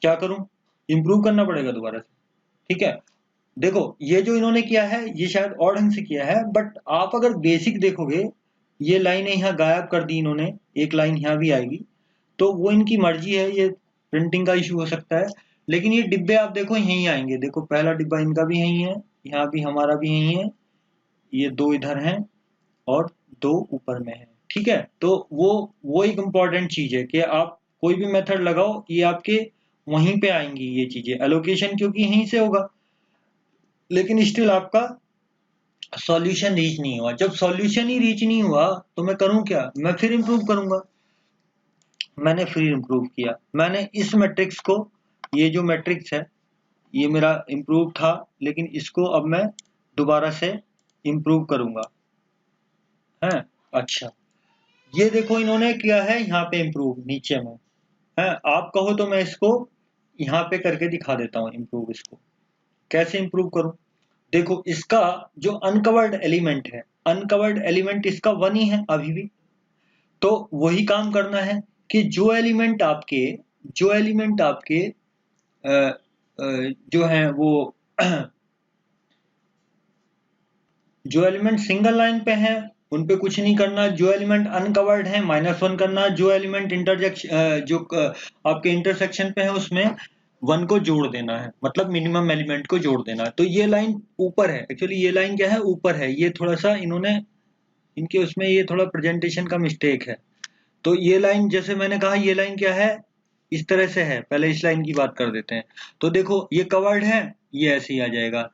क्या करूं, इंप्रूव करना पड़ेगा दोबारा से, ठीक है। देखो ये जो इन्होंने किया है ये शायद और ढंग से किया है, बट आप अगर बेसिक देखोगे, ये लाइनें यहाँ गायब कर दी इन्होंने, एक लाइन यहाँ भी आएगी, तो वो इनकी मर्जी है, ये प्रिंटिंग का इशू हो सकता है, लेकिन ये डिब्बे आप देखो यहीं आएंगे, देखो पहला डिब्बा इनका भी यहीं है, यहाँ भी हमारा भी यहीं है, ये दो इधर हैं और दो ऊपर में है, ठीक है। तो वो एक इम्पॉर्टेंट चीज है कि आप कोई भी मेथड लगाओ, ये आपके वहीं पे आएंगी ये चीजें, एलोकेशन क्योंकि यहीं से होगा, लेकिन स्टिल आपका सॉल्यूशन रीच नहीं हुआ। जब सॉल्यूशन ही रीच नहीं हुआ तो मैं करूं क्या, मैं फिर इंप्रूव करूंगा। मैंने फिर इंप्रूव किया, मैंने इस मैट्रिक्स को, ये जो मैट्रिक्स है ये मेरा इंप्रूव था, लेकिन इसको अब मैं दोबारा से इंप्रूव करूंगा है। अच्छा, ये देखो इन्होंने किया है यहाँ पे इंप्रूव नीचे में है। आप कहो तो मैं इसको यहाँ पे करके दिखा देता हूँ इंप्रूव। इसको कैसे इंप्रूव करूं? देखो इसका जो अनकवर्ड एलिमेंट है, अनकवर्ड एलिमेंट इसका 1 ही है अभी भी। तो वही काम करना है कि जो एलिमेंट आपके अ, जो है वो जो एलिमेंट सिंगल लाइन पे हैं उन पे कुछ नहीं करना। जो एलिमेंट अनकवर्ड है -1 करना। जो एलिमेंट आपके इंटरसेक्शन पे है उसमें 1 को जोड़ देना है, मतलब मिनिमम एलिमेंट को जोड़ देना है। तो ये लाइन ऊपर है, एक्चुअली ये लाइन क्या है, ऊपर है। ये थोड़ा सा इन्होंने इनके उसमें ये थोड़ा प्रेजेंटेशन का मिस्टेक है। तो ये लाइन जैसे मैंने कहा, ये लाइन क्या है, इस तरह से है। पहले इस लाइन की बात कर देते हैं। तो देखो ये कवर्ड है, ये ऐसे ही आ जाएगा।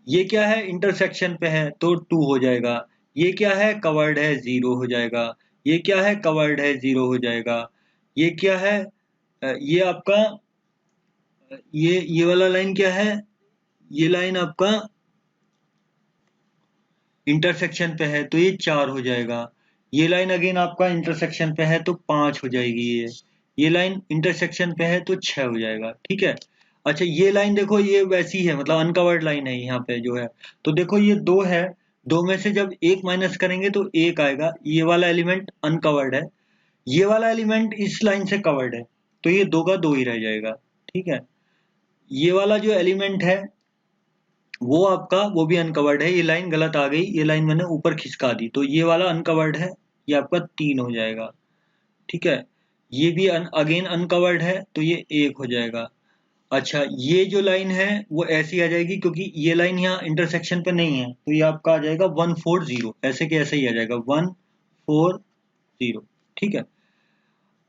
ये क्या है, इंटरसेक्शन पे है तो 2 हो जाएगा। ये क्या है, कवर्ड है, 0 हो जाएगा। ये क्या है, कवर्ड है, 0 हो जाएगा। ये क्या है, ये आपका ये वाला लाइन क्या है, ये लाइन आपका इंटरसेक्शन पे है तो ये 4 हो जाएगा। ये लाइन अगेन आपका इंटरसेक्शन पे है तो 5 हो जाएगी। ये लाइन इंटरसेक्शन पे है तो 6 हो जाएगा। ठीक है। अच्छा, ये लाइन देखो ये वैसी है, मतलब अनकवर्ड लाइन है यहाँ पे जो है। तो देखो ये 2 है, 2 में से जब 1 माइनस करेंगे तो 1 आएगा। ये वाला एलिमेंट अनकवर्ड है, ये वाला एलिमेंट इस लाइन से कवर्ड है, तो ये 2 का 2 ही रह जाएगा। ठीक है। ये वाला जो एलिमेंट है वो आपका वो भी अनकवर्ड है। ये लाइन गलत आ गई, ये लाइन मैंने ऊपर खिसका दी, तो ये वाला अनकवर्ड है, ये आपका 3 हो जाएगा। ठीक है। ये भी अगेन अनकवर्ड है तो ये 1 हो जाएगा। अच्छा, ये जो लाइन है वो ऐसी आ जाएगी, क्योंकि ये लाइन यहाँ इंटरसेक्शन पे नहीं है तो ये आपका आ जाएगा 140, ऐसे के ऐसे ही आ जाएगा 140। ठीक है।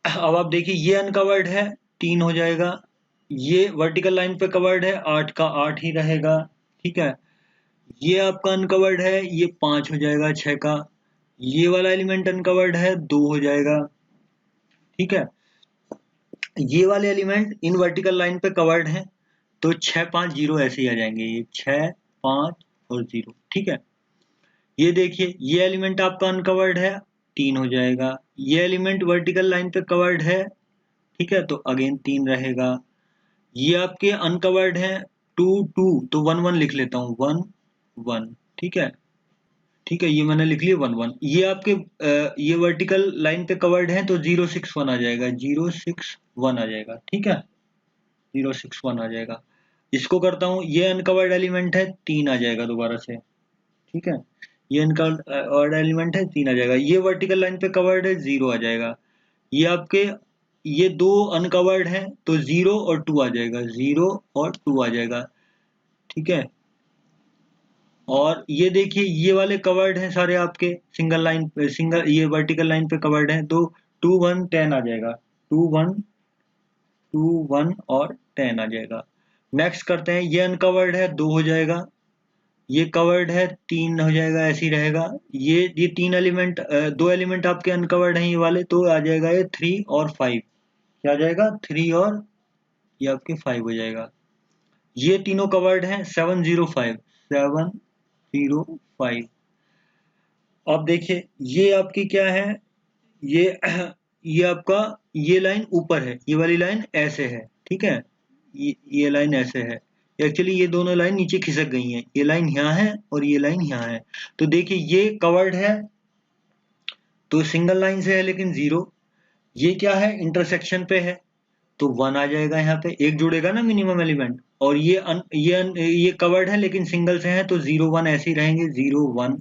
अब आप देखिए ये अनकवर्ड है, 3 हो जाएगा। ये वर्टिकल लाइन पे कवर्ड है, 8 का 8 ही रहेगा। ठीक है। ये आपका अनकवर्ड है, ये 5 हो जाएगा 6 का। ये वाला एलिमेंट अनकवर्ड है, 2 हो जाएगा। ठीक है। ये वाले एलिमेंट इन वर्टिकल लाइन पे कवर्ड हैं तो 6 5 0 ऐसे ही आ जाएंगे, ये 6 5 और 0। ठीक है। ये देखिए ये एलिमेंट आपका अनकवर्ड है, 3 हो जाएगा। ये एलिमेंट वर्टिकल लाइन पे कवर्ड है, ठीक है, तो अगेन 3 रहेगा। ये आपके अनकवर्ड है, 2 2, तो 1 1 लिख लेता हूँ, 1 1। ठीक है। ठीक है, ये मैंने लिख लिया 1 1। ये आपके ये वर्टिकल लाइन पे कवर्ड है तो 0 6 1 आ जाएगा, 0 6 1 आ जाएगा। ठीक है, 0 6 1 आ जाएगा। इसको करता हूँ, ये अनकवर्ड एलिमेंट है, 3 आ जाएगा दोबारा से। ठीक है, ये अनकवर्ड एलिमेंट है, 3 आ जाएगा। ये वर्टिकल लाइन पे कवर्ड है, 0 आ जाएगा। ये आपके ये दो अनकवर्ड हैं तो 0 और 2 आ जाएगा, 0 और 2 आ जाएगा। ठीक है। और ये देखिए ये वाले कवर्ड हैं सारे आपके सिंगल लाइन पे, सिंगल ये वर्टिकल लाइन पे कवर्ड हैं, तो 2 1 10 आ जाएगा, 2 1 2 1 और 10 आ जाएगा। नेक्स्ट करते हैं, ये अनकवर्ड है, 2 हो जाएगा। ये कवर्ड है, 3 हो जाएगा, ऐसे ही रहेगा। ये 3 एलिमेंट, 2 एलिमेंट आपके अनकवर्ड हैं ये वाले, तो आ जाएगा ये 3 और 5। क्या आ जाएगा, 3 और ये आपके 5 हो जाएगा। ये तीनों कवर्ड हैं, 705 705। अब देखिए ये आपकी क्या है, ये ये आपका ये लाइन ऊपर है, ये वाली लाइन ऐसे है। ठीक है, ये लाइन ऐसे है। एक्चुअली ये दोनों लाइन नीचे खिसक गई हैं, ये लाइन यहाँ है और ये लाइन यहाँ है। तो देखिए ये कवर्ड है तो सिंगल लाइन से है लेकिन 0। ये क्या है, इंटरसेक्शन पे है तो 1 आ जाएगा, यहाँ पे एक जुड़ेगा ना मिनिमम एलिमेंट। और ये कवर्ड है लेकिन सिंगल से है तो 0 1 ऐसे ही रहेंगे, 0 1।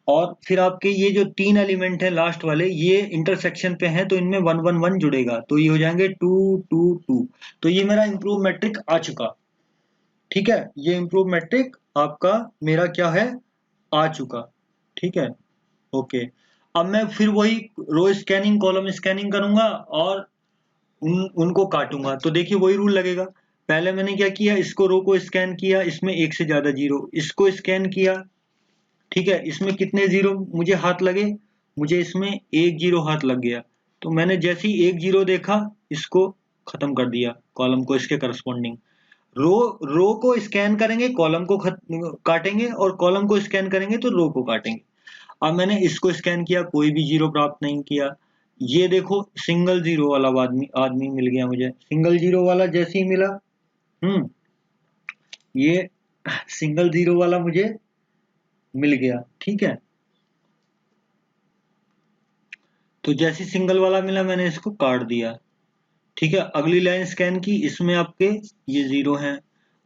और फिर आपके ये जो 3 एलिमेंट है लास्ट वाले, ये इंटरसेक्शन पे हैं तो इनमें 1 1 1 जुड़ेगा, तो ये हो जाएंगे 2 2 2। तो ये मेरा इम्प्रूव मैट्रिक आ चुका। ठीक है, ये इम्प्रूव मैट्रिक आपका मेरा क्या है, आ चुका। ठीक है, ओके। अब मैं फिर वही रो स्कैनिंग कॉलम स्कैनिंग करूंगा और उनको काटूंगा। तो देखिए वही रूल लगेगा। पहले मैंने क्या किया, इसको रो को स्कैन किया, इसमें एक से ज्यादा जीरो, इसको स्कैन किया, ठीक है, इसमें कितने जीरो मुझे हाथ लगे, मुझे इसमें एक जीरो हाथ लग गया। तो मैंने जैसे ही एक जीरो देखा इसको खत्म कर दिया, कॉलम को इसके करस्पॉन्डिंग। रो को स्कैन करेंगे, कॉलम को काटेंगे, और कॉलम को स्कैन करेंगे तो रो को काटेंगे। अब मैंने इसको स्कैन किया, कोई भी जीरो प्राप्त नहीं किया। ये देखो सिंगल जीरो वाला आदमी मिल गया मुझे। सिंगल जीरो वाला जैसे ही मिला, ये सिंगल जीरो वाला मुझे मिल गया। ठीक है, तो जैसे सिंगल वाला मिला मैंने इसको काट दिया। ठीक है, अगली लाइन स्कैन की, इसमें आपके ये जीरो हैं।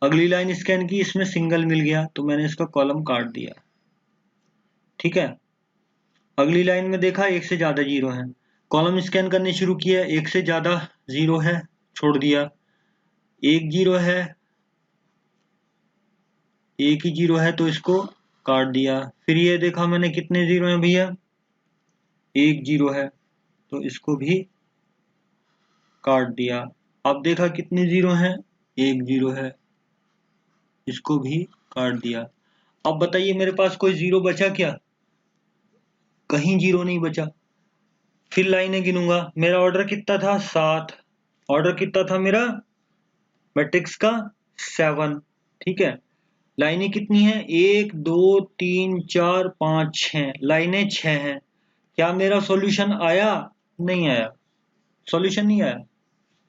अगली लाइन स्कैन की, इसमें सिंगल मिल गया तो मैंने इसका कॉलम काट दिया। ठीक है, अगली लाइन में देखा एक से ज्यादा जीरो है, कॉलम स्कैन करने शुरू किया, एक से ज्यादा जीरो है, छोड़ दिया। एक जीरो है, एक ही जीरो है तो इसको काट दिया। फिर ये देखा मैंने कितने जीरो हैं भैया, एक जीरो है तो इसको भी काट दिया। अब देखा कितने जीरो हैं, एक जीरो है, इसको भी काट दिया। अब बताइए मेरे पास कोई जीरो बचा क्या, कहीं जीरो नहीं बचा। फिर लाइनें गिनूंगा, मेरा ऑर्डर कितना था 7, ऑर्डर कितना था मेरा मैट्रिक्स का 7। ठीक है, लाइनें कितनी हैं, 1 2 3 4 5 6, लाइनें 6 हैं। क्या मेरा सॉल्यूशन आया, नहीं आया, सॉल्यूशन नहीं आया।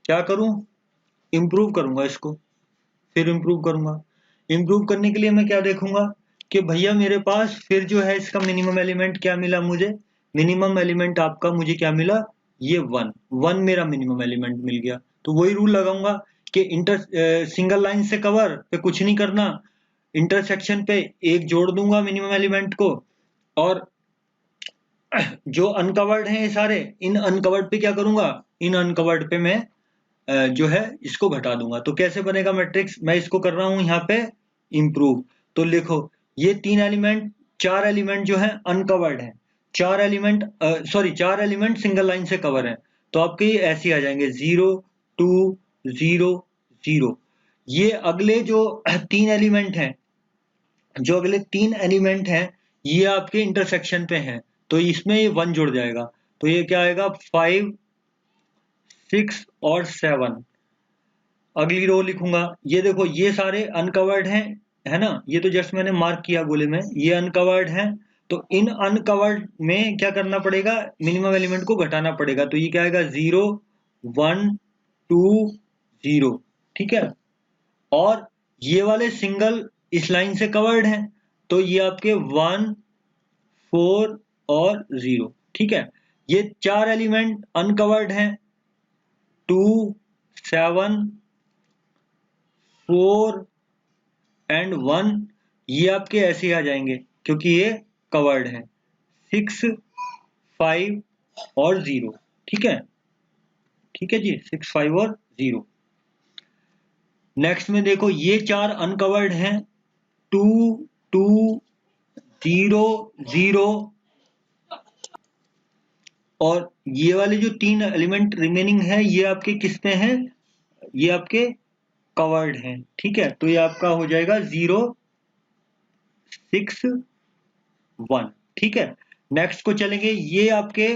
क्या करूं, इम्प्रूव करूंगा इसको, फिर इम्प्रूव करूंगा। इम्प्रूव करने के लिए मैं क्या देखूंगा कि भैया मेरे पास फिर जो है इसका मिनिमम एलिमेंट क्या मिला मुझे, मिनिमम एलिमेंट आपका मुझे क्या मिला, ये 1 मेरा मिनिमम एलिमेंट मिल गया। तो वही रूल लगाऊंगा कि सिंगल लाइन से कवर पे कुछ नहीं करना, इंटरसेक्शन पे एक जोड़ दूंगा मिनिमम एलिमेंट को, और जो अनकवर्ड हैं ये सारे, इन अनकवर्ड पे क्या करूंगा, इन अनकवर्ड पे मैं जो है इसको घटा दूंगा। तो कैसे बनेगा मैट्रिक्स, मैं इसको कर रहा हूं यहाँ पे इम्प्रूव। तो लिखो ये चार एलिमेंट जो है अनकवर्ड है, चार एलिमेंट चार एलिमेंट सिंगल लाइन से कवर है। तो आपके ये ऐसे आ जाएंगे 0 2 0 0। ये अगले जो तीन एलिमेंट हैं, जो अगले तीन एलिमेंट हैं ये आपके इंटरसेक्शन पे हैं, तो इसमें ये 1 जुड़ जाएगा। तो ये क्या आएगा 5 6 और 7। अगली रो लिखूंगा, ये देखो ये सारे अनकवर्ड हैं, है ना, ये तो जस्ट मैंने मार्क किया गोले में, ये अनकवर्ड हैं। तो इन अनकवर्ड में क्या करना पड़ेगा, मिनिमम एलिमेंट को घटाना पड़ेगा। तो ये क्या आएगा 0 1 2 0। ठीक है, और ये वाले सिंगल इस लाइन से कवर्ड हैं, तो ये आपके 1 4 और 0। ठीक है, ये चार एलिमेंट अनकवर्ड हैं, 2 7 4 एंड 1, ये आपके ऐसे ही आ जाएंगे क्योंकि ये कवर्ड है, 6 5 और 0। ठीक है, ठीक है जी, 6 5 और 0। नेक्स्ट में देखो ये चार अनकवर्ड हैं, 2 2 0 0, और ये वाले जो तीन एलिमेंट रिमेनिंग है ये आपके किस पे हैं, ये आपके कवर्ड हैं। ठीक है, तो ये आपका हो जाएगा 0 6 1। ठीक है, नेक्स्ट को चलेंगे, ये आपके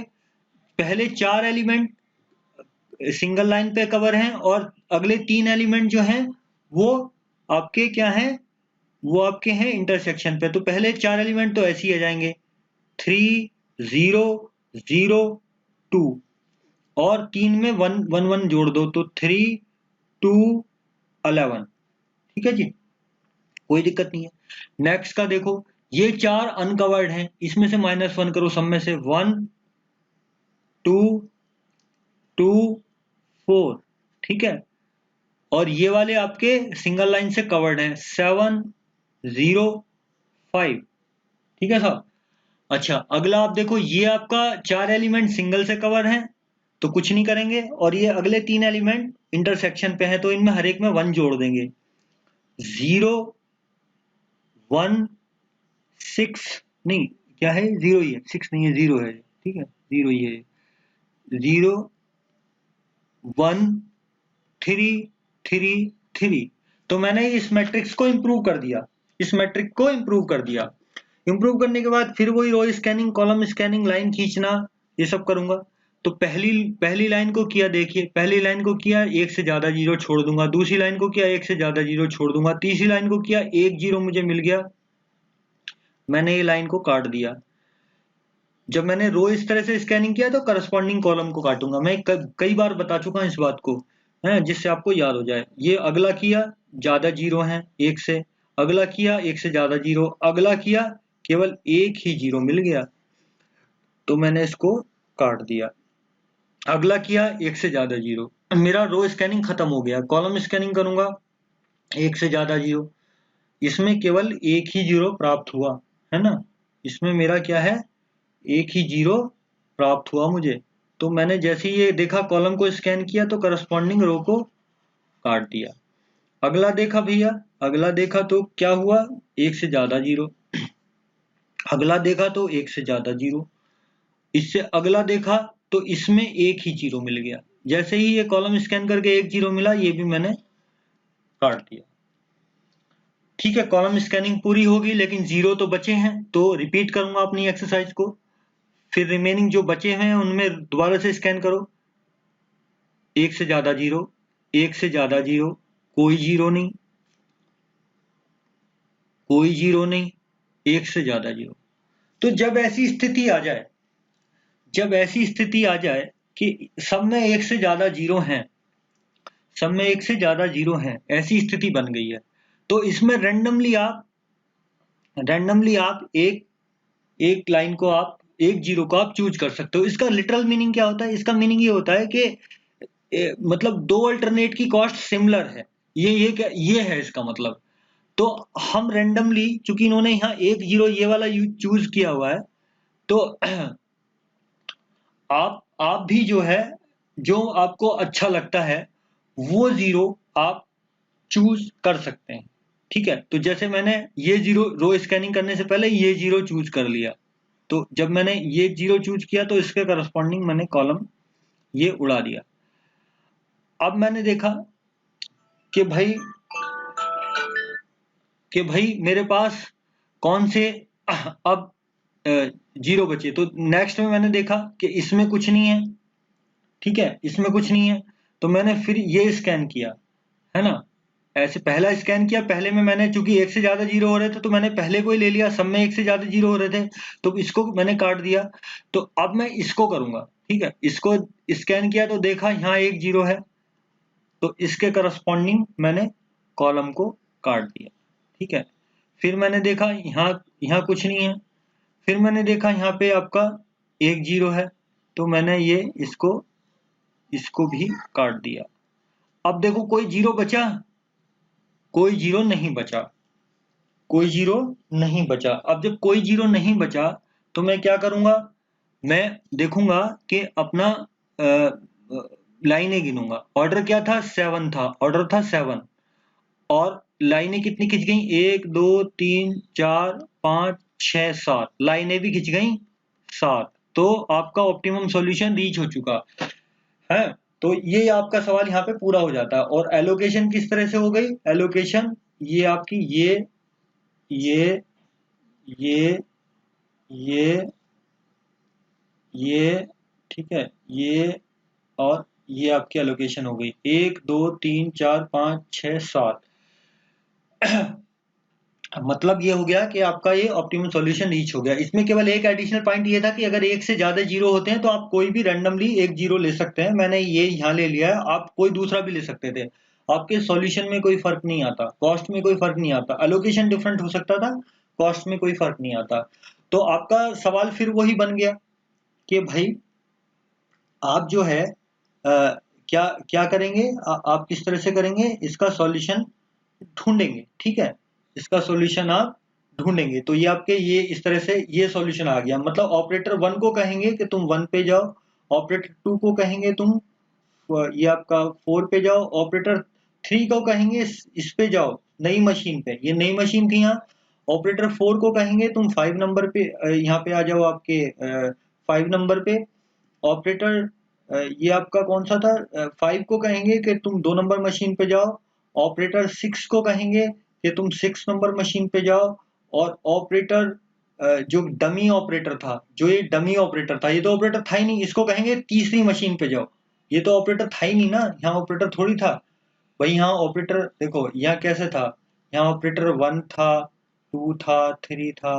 पहले चार एलिमेंट सिंगल लाइन पे कवर हैं, और अगले तीन एलिमेंट जो हैं वो आपके क्या हैं, वो आपके हैं इंटरसेक्शन पे। तो पहले चार एलिमेंट तो ऐसे ही आ जाएंगे, 3 0 0 2, और तीन में 1 1 1 जोड़ दो तो 3 2 11। ठीक है जी, कोई दिक्कत नहीं है। नेक्स्ट का देखो, ये चार अनकवर्ड हैं, इसमें से -1 करो, सब में से 1 2 2 4। ठीक है, और ये वाले आपके सिंगल लाइन से कवर्ड हैं, 7 0 5। ठीक है साहब। अच्छा, अगला आप देखो, ये आपका चार एलिमेंट सिंगल से कवर हैं तो कुछ नहीं करेंगे, और ये अगले तीन एलिमेंट इंटरसेक्शन पे हैं तो इनमें हर एक में 1 जोड़ देंगे, 0 1 6, नहीं क्या है 0 ही है, 6 नहीं है 0 है। ठीक है, 0 ही है, 0 1 3 3 3। तो मैंने इस मैट्रिक्स को इंप्रूव कर दिया, इस मैट्रिक्स को इंप्रूव कर दिया। इम्प्रूव करने के बाद फिर वही रो स्कैनिंग, कॉलम स्कैनिंग, लाइन खींचना, ये सब करूंगा। तो पहली लाइन को किया, देखिए पहली लाइन को किया, एक से ज्यादा जीरो छोड़ दूंगा। दूसरी लाइन को किया, एक से ज्यादा जीरो छोड़ दूंगा। तीसरी लाइन को किया, एक जीरो मुझे मिल गया, मैंने ये लाइन को काट दिया। जब मैंने रो इस तरह से स्कैनिंग किया तो करस्पॉन्डिंग कॉलम को काटूंगा। मैं कई बार बता चुका हूं इस बात को, है, जिससे आपको याद हो जाए। ये अगला किया, ज्यादा जीरो है एक से, अगला किया एक से ज्यादा जीरो, अगला किया केवल एक ही जीरो मिल गया तो मैंने इसको काट दिया। अगला किया एक से ज्यादा जीरो, मेरा रो स्कैनिंग खत्म हो गया। कॉलम स्कैनिंग करूंगा, एक से ज्यादा जीरो, इसमें केवल एक ही जीरो प्राप्त हुआ, है ना, इसमें मेरा क्या है, एक ही जीरो प्राप्त हुआ मुझे। तो मैंने जैसे ही ये देखा, कॉलम को स्कैन किया तो करस्पॉन्डिंग रो को काट दिया। अगला देखा भैया, अगला देखा तो क्या हुआ, एक से ज्यादा जीरो। अगला देखा तो एक से ज्यादा जीरो, इससे अगला देखा तो इसमें एक ही जीरो मिल गया। जैसे ही ये कॉलम स्कैन करके एक जीरो मिला, ये भी मैंने काट दिया। ठीक है, कॉलम स्कैनिंग पूरी होगी, लेकिन जीरो तो बचे हैं, तो रिपीट करूंगा अपनी एक्सरसाइज को। फिर रिमेनिंग जो बचे हैं उनमें दोबारा से स्कैन करो। एक से ज्यादा जीरो, एक से ज्यादा जीरो, कोई जीरो नहीं, कोई जीरो नहीं, एक से ज्यादा जीरो। तो जब ऐसी स्थिति आ जाए, जब ऐसी स्थिति आ जाए कि सब में एक से ज्यादा जीरो हैं, सब में एक से ज्यादा जीरो हैं, ऐसी स्थिति बन गई है, तो इसमें रैंडमली आप एक एक लाइन को, आप एक जीरो को आप चूज कर सकते हो। इसका लिटरल मीनिंग क्या होता है, इसका मीनिंग ये होता है कि मतलब दो अल्टरनेट की कॉस्ट सिमिलर है, ये है इसका मतलब। तो हम रैंडमली, चूंकि इन्होंने यहाँ एक जीरो ये वाला चूज किया हुआ है, तो आप भी जो है, जो आपको अच्छा लगता है वो जीरो आप चूज कर सकते हैं। ठीक है, तो जैसे मैंने ये जीरो रो स्कैनिंग करने से पहले ये जीरो चूज कर लिया, तो जब मैंने ये जीरो चूज किया तो इसके करस्पॉन्डिंग मैंने कॉलम ये उड़ा दिया। अब मैंने देखा कि भाई मेरे पास कौन से अब जीरो बचे। तो नेक्स्ट में मैंने देखा कि इसमें कुछ नहीं है, ठीक है, इसमें कुछ नहीं है, तो मैंने फिर ये स्कैन किया, है ना, ऐसे पहला स्कैन किया। पहले में मैंने, चूंकि एक से ज्यादा जीरो हो रहे थे, तो मैंने पहले को ही ले लिया, सब में एक से ज्यादा जीरो हो रहे थे, तो इसको मैंने काट दिया। तो अब मैं इसको करूंगा, ठीक है, इसको स्कैन किया तो देखा यहाँ एक जीरो है, तो इसके करस्पॉन्डिंग मैंने कॉलम को काट दिया। ठीक है, फिर मैंने देखा यहाँ यहाँ कुछ नहीं है, फिर मैंने देखा यहाँ पे आपका एक जीरो है, तो मैंने ये इसको भी काट दिया। अब देखो कोई जीरो बचा, कोई जीरो नहीं बचा, कोई जीरो नहीं बचा। अब जब कोई जीरो नहीं बचा तो मैं क्या करूंगा, मैं देखूंगा कि अपना लाइनें गिनूंगा। ऑर्डर क्या था, 7 था, ऑर्डर था 7, और लाइनें कितनी खिंच गई, 1 2 3 4 5 6 7, लाइनें भी खिंच गई 7। तो आपका ऑप्टिमम सॉल्यूशन रीच हो चुका है। तो ये आपका सवाल यहाँ पे पूरा हो जाता है। और एलोकेशन किस तरह से हो गई, एलोकेशन ये आपकी ये ये ये ये ठीक है, ये और ये आपकी एलोकेशन हो गई, 1 2 3 4 5 6 7। मतलब ये हो गया कि आपका ये ऑप्टिमम सॉल्यूशन रीच हो गया। इसमें केवल एक एडिशनल पॉइंट ये था कि अगर एक से ज्यादा जीरो होते हैं तो आप कोई भी रैंडमली एक जीरो ले सकते हैं। मैंने ये यहाँ ले लिया है, आप कोई दूसरा भी ले सकते थे, आपके सॉल्यूशन में कोई फर्क नहीं आता, कॉस्ट में कोई फर्क नहीं आता। एलोकेशन डिफरेंट हो सकता था, कॉस्ट में कोई फर्क नहीं आता। तो आपका सवाल फिर वही बन गया कि भाई आप जो है क्या क्या करेंगे, आप किस तरह से करेंगे, इसका सॉल्यूशन ढूंढेंगे। ठीक है, इसका सॉल्यूशन आप ढूंढेंगे। तो ये आपके ये इस तरह से ये सॉल्यूशन आ गया। मतलब ऑपरेटर 1 को कहेंगे कि तुम 1 पे जाओ, ऑपरेटर 2 को कहेंगे तुम ये आपका 4 पे जाओ, ऑपरेटर 3 को कहेंगे इस पे जाओ, नई मशीन पे, ये नई मशीन थी यहाँ। ऑपरेटर 4 को कहेंगे तुम 5 नंबर पे यहाँ पे आ जाओ, आपके 5 नंबर पे। ऑपरेटर ये आपका कौन सा था, 5 को कहेंगे कि तुम 2 नंबर मशीन पे जाओ। ऑपरेटर 6 को कहेंगे कि तुम 6 नंबर मशीन पे जाओ। और ऑपरेटर जो डमी ऑपरेटर था, जो ये डमी ऑपरेटर था, ये तो ऑपरेटर था ही नहीं, इसको कहेंगे तीसरी मशीन पे जाओ। ये तो ऑपरेटर था ही नहीं ना, यहाँ ऑपरेटर थोड़ी था भाई। यहाँ ऑपरेटर देखो यहाँ कैसे था, यहाँ ऑपरेटर 1 था, 2 था, 3 था,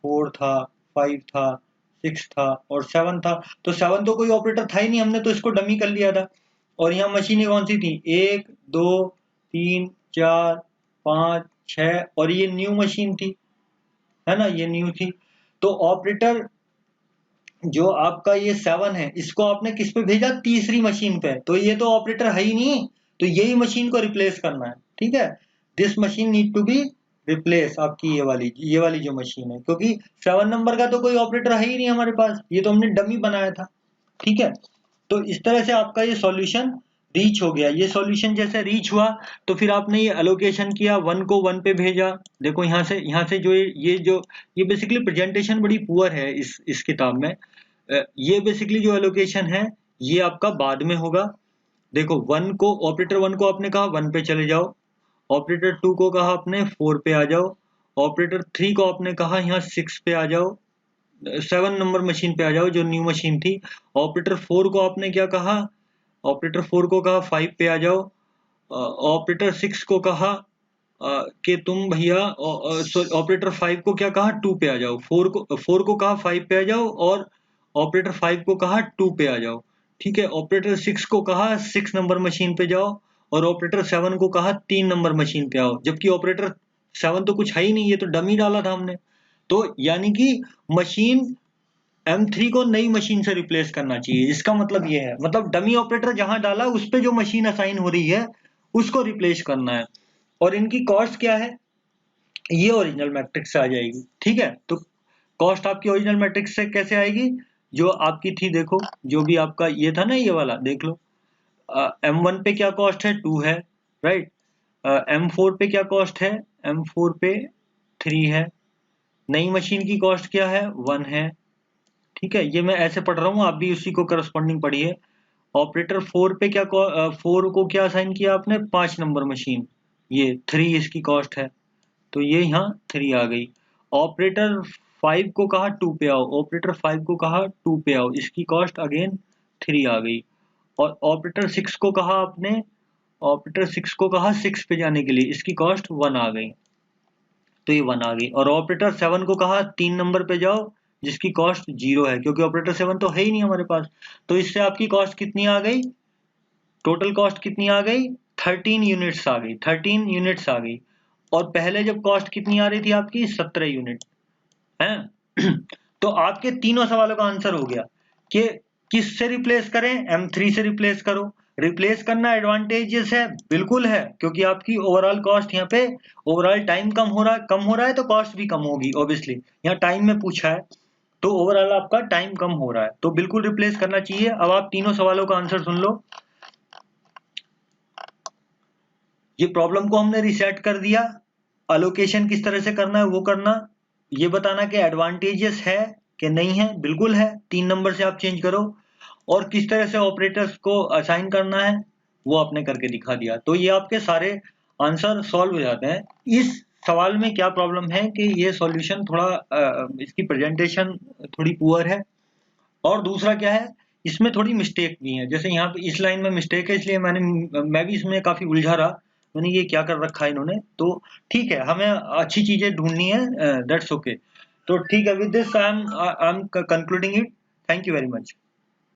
4 था, 5 था, 6 था और 7 था। तो 7 तो कोई ऑपरेटर था ही नहीं, हमने तो इसको डमी कर लिया था। और यहाँ मशीनें कौन सी थी, 1 2 3 4 5 6, और ये न्यू मशीन थी, है ना, ये न्यू थी। तो ऑपरेटर जो आपका ये 7 है, इसको आपने किस पे भेजा, तीसरी मशीन पे, तो ये तो ऑपरेटर है ही नहीं, तो यही मशीन को रिप्लेस करना है। ठीक है, this machine need to be replace, आपकी ये वाली जो मशीन है, क्योंकि 7 नंबर का तो कोई ऑपरेटर है ही नहीं हमारे पास, ये तो हमने डमी बनाया था। ठीक है, तो इस तरह से आपका ये सॉल्यूशन रीच हो गया। ये सॉल्यूशन जैसे रीच हुआ तो फिर आपने ये एलोकेशन किया, 1 को 1 पे भेजा। देखो यहाँ से जो ये बेसिकली प्रेजेंटेशन बड़ी पुअर है इस किताब में। ये बेसिकली जो एलोकेशन है ये आपका बाद में होगा। देखो ऑपरेटर 1 को आपने कहा 1 पे चले जाओ, ऑपरेटर 2 को कहा आपने 4 पे आ जाओ, ऑपरेटर 3 को आपने कहा यहाँ 6 पे आ जाओ, 7 नंबर मशीन पे आ जाओ जो न्यू मशीन थी। ऑपरेटर 4 को आपने क्या कहा, ऑपरेटर 4 को कहा 5 पे आ जाओ, ऑपरेटर 6 को कहा कि तुम भैया, ऑपरेटर 5 को क्या कहा 2 पे आ जाओ, 4 को कहा 5 पे आ जाओ, और ऑपरेटर 5 को कहा 2 पे आ जाओ। ठीक है, ऑपरेटर 6 को कहा 6 नंबर मशीन पे जाओ, और ऑपरेटर 7 को कहा 3 नंबर मशीन पे आओ। जबकि ऑपरेटर 7 तो कुछ है ही नहीं, ये तो डमी डाला था हमने। तो यानी कि मशीन M3 को नई मशीन से रिप्लेस करना चाहिए, इसका मतलब ये है, मतलब डमी ऑपरेटर जहां डाला उस पे जो मशीन असाइन हो रही है उसको रिप्लेस करना है। और इनकी कॉस्ट क्या है, ये ओरिजिनल मैट्रिक्स से आ जाएगी। ठीक है, तो कॉस्ट आपकी ओरिजिनल मैट्रिक्स से कैसे आएगी, जो आपकी थी, देखो जो भी आपका ये था ना, ये वाला देख लो। M1 पे क्या कॉस्ट है, 2 है, राइट। M4 पे क्या कॉस्ट है, M4 पे 3 है। नई मशीन की कॉस्ट क्या है, 1 है। ठीक है, ये मैं ऐसे पढ़ रहा हूँ, आप भी उसी को करस्पॉन्डिंग पढ़िए। ऑपरेटर 4 पे क्या 4 को क्या असाइन किया आपने, 5 नंबर मशीन, ये 3 इसकी कॉस्ट है, तो ये यहाँ 3 आ गई। ऑपरेटर 5 को कहा 2 पे आओ, ऑपरेटर 5 को कहा 2 पे आओ, इसकी कॉस्ट अगेन 3 आ गई। और ऑपरेटर 6 को कहा आपने, ऑपरेटर 6 को कहा 6 पे जाने के लिए, इसकी कॉस्ट 1 आ गई, तो ये 1 आ गई। और ऑपरेटर 7 को कहा 3 नंबर पे जाओ, जिसकी कॉस्ट 0 है, क्योंकि ऑपरेटर 7 तो है ही नहीं हमारे पास। तो इससे आपकी कॉस्ट कितनी आ गई, टोटल कॉस्ट कितनी आ गई, 13 यूनिट्स आ गई, 13 यूनिट्स आ गई। और पहले जब कॉस्ट कितनी आ रही थी आपकी, 17 यूनिट है। तो आपके तीनों सवालों का आंसर हो गया कि किससे रिप्लेस करें, M3 से रिप्लेस करो। रिप्लेस करना एडवांटेजेस है, बिल्कुल है, क्योंकि आपकी ओवरऑल कॉस्ट यहाँ पे, ओवरऑल टाइम कम हो रहा है तो कॉस्ट भी कम होगी ऑब्वियसली। यहाँ टाइम में पूछा है तो ओवरऑल आपका टाइम कम हो रहा है, तो बिल्कुल रिप्लेस करना चाहिए। अब आप तीनों सवालों का आंसर सुन लो। ये प्रॉब्लम को हमने रिसेट कर दिया, अलोकेशन किस तरह से करना है वो करना, ये बताना कि एडवांटेजेस है कि नहीं है, बिल्कुल है, 3 नंबर से आप चेंज करो, और किस तरह से ऑपरेटर्स को असाइन करना है वो आपने करके दिखा दिया। तो ये आपके सारे आंसर सॉल्व हो जाते हैं। इस सवाल में क्या प्रॉब्लम है कि ये सॉल्यूशन थोड़ा इसकी प्रेजेंटेशन थोड़ी पुअर है, और दूसरा क्या है, इसमें थोड़ी मिस्टेक भी है। जैसे यहाँ पे इस लाइन में मिस्टेक है, इसलिए मैं भी इसमें काफी उलझा रहा, मैंने ये क्या कर रखा है इन्होंने। तो ठीक है, हमें अच्छी चीजें ढूंढनी है, दैट्स ओके। तो ठीक है, with this I am concluding it. Thank you very much.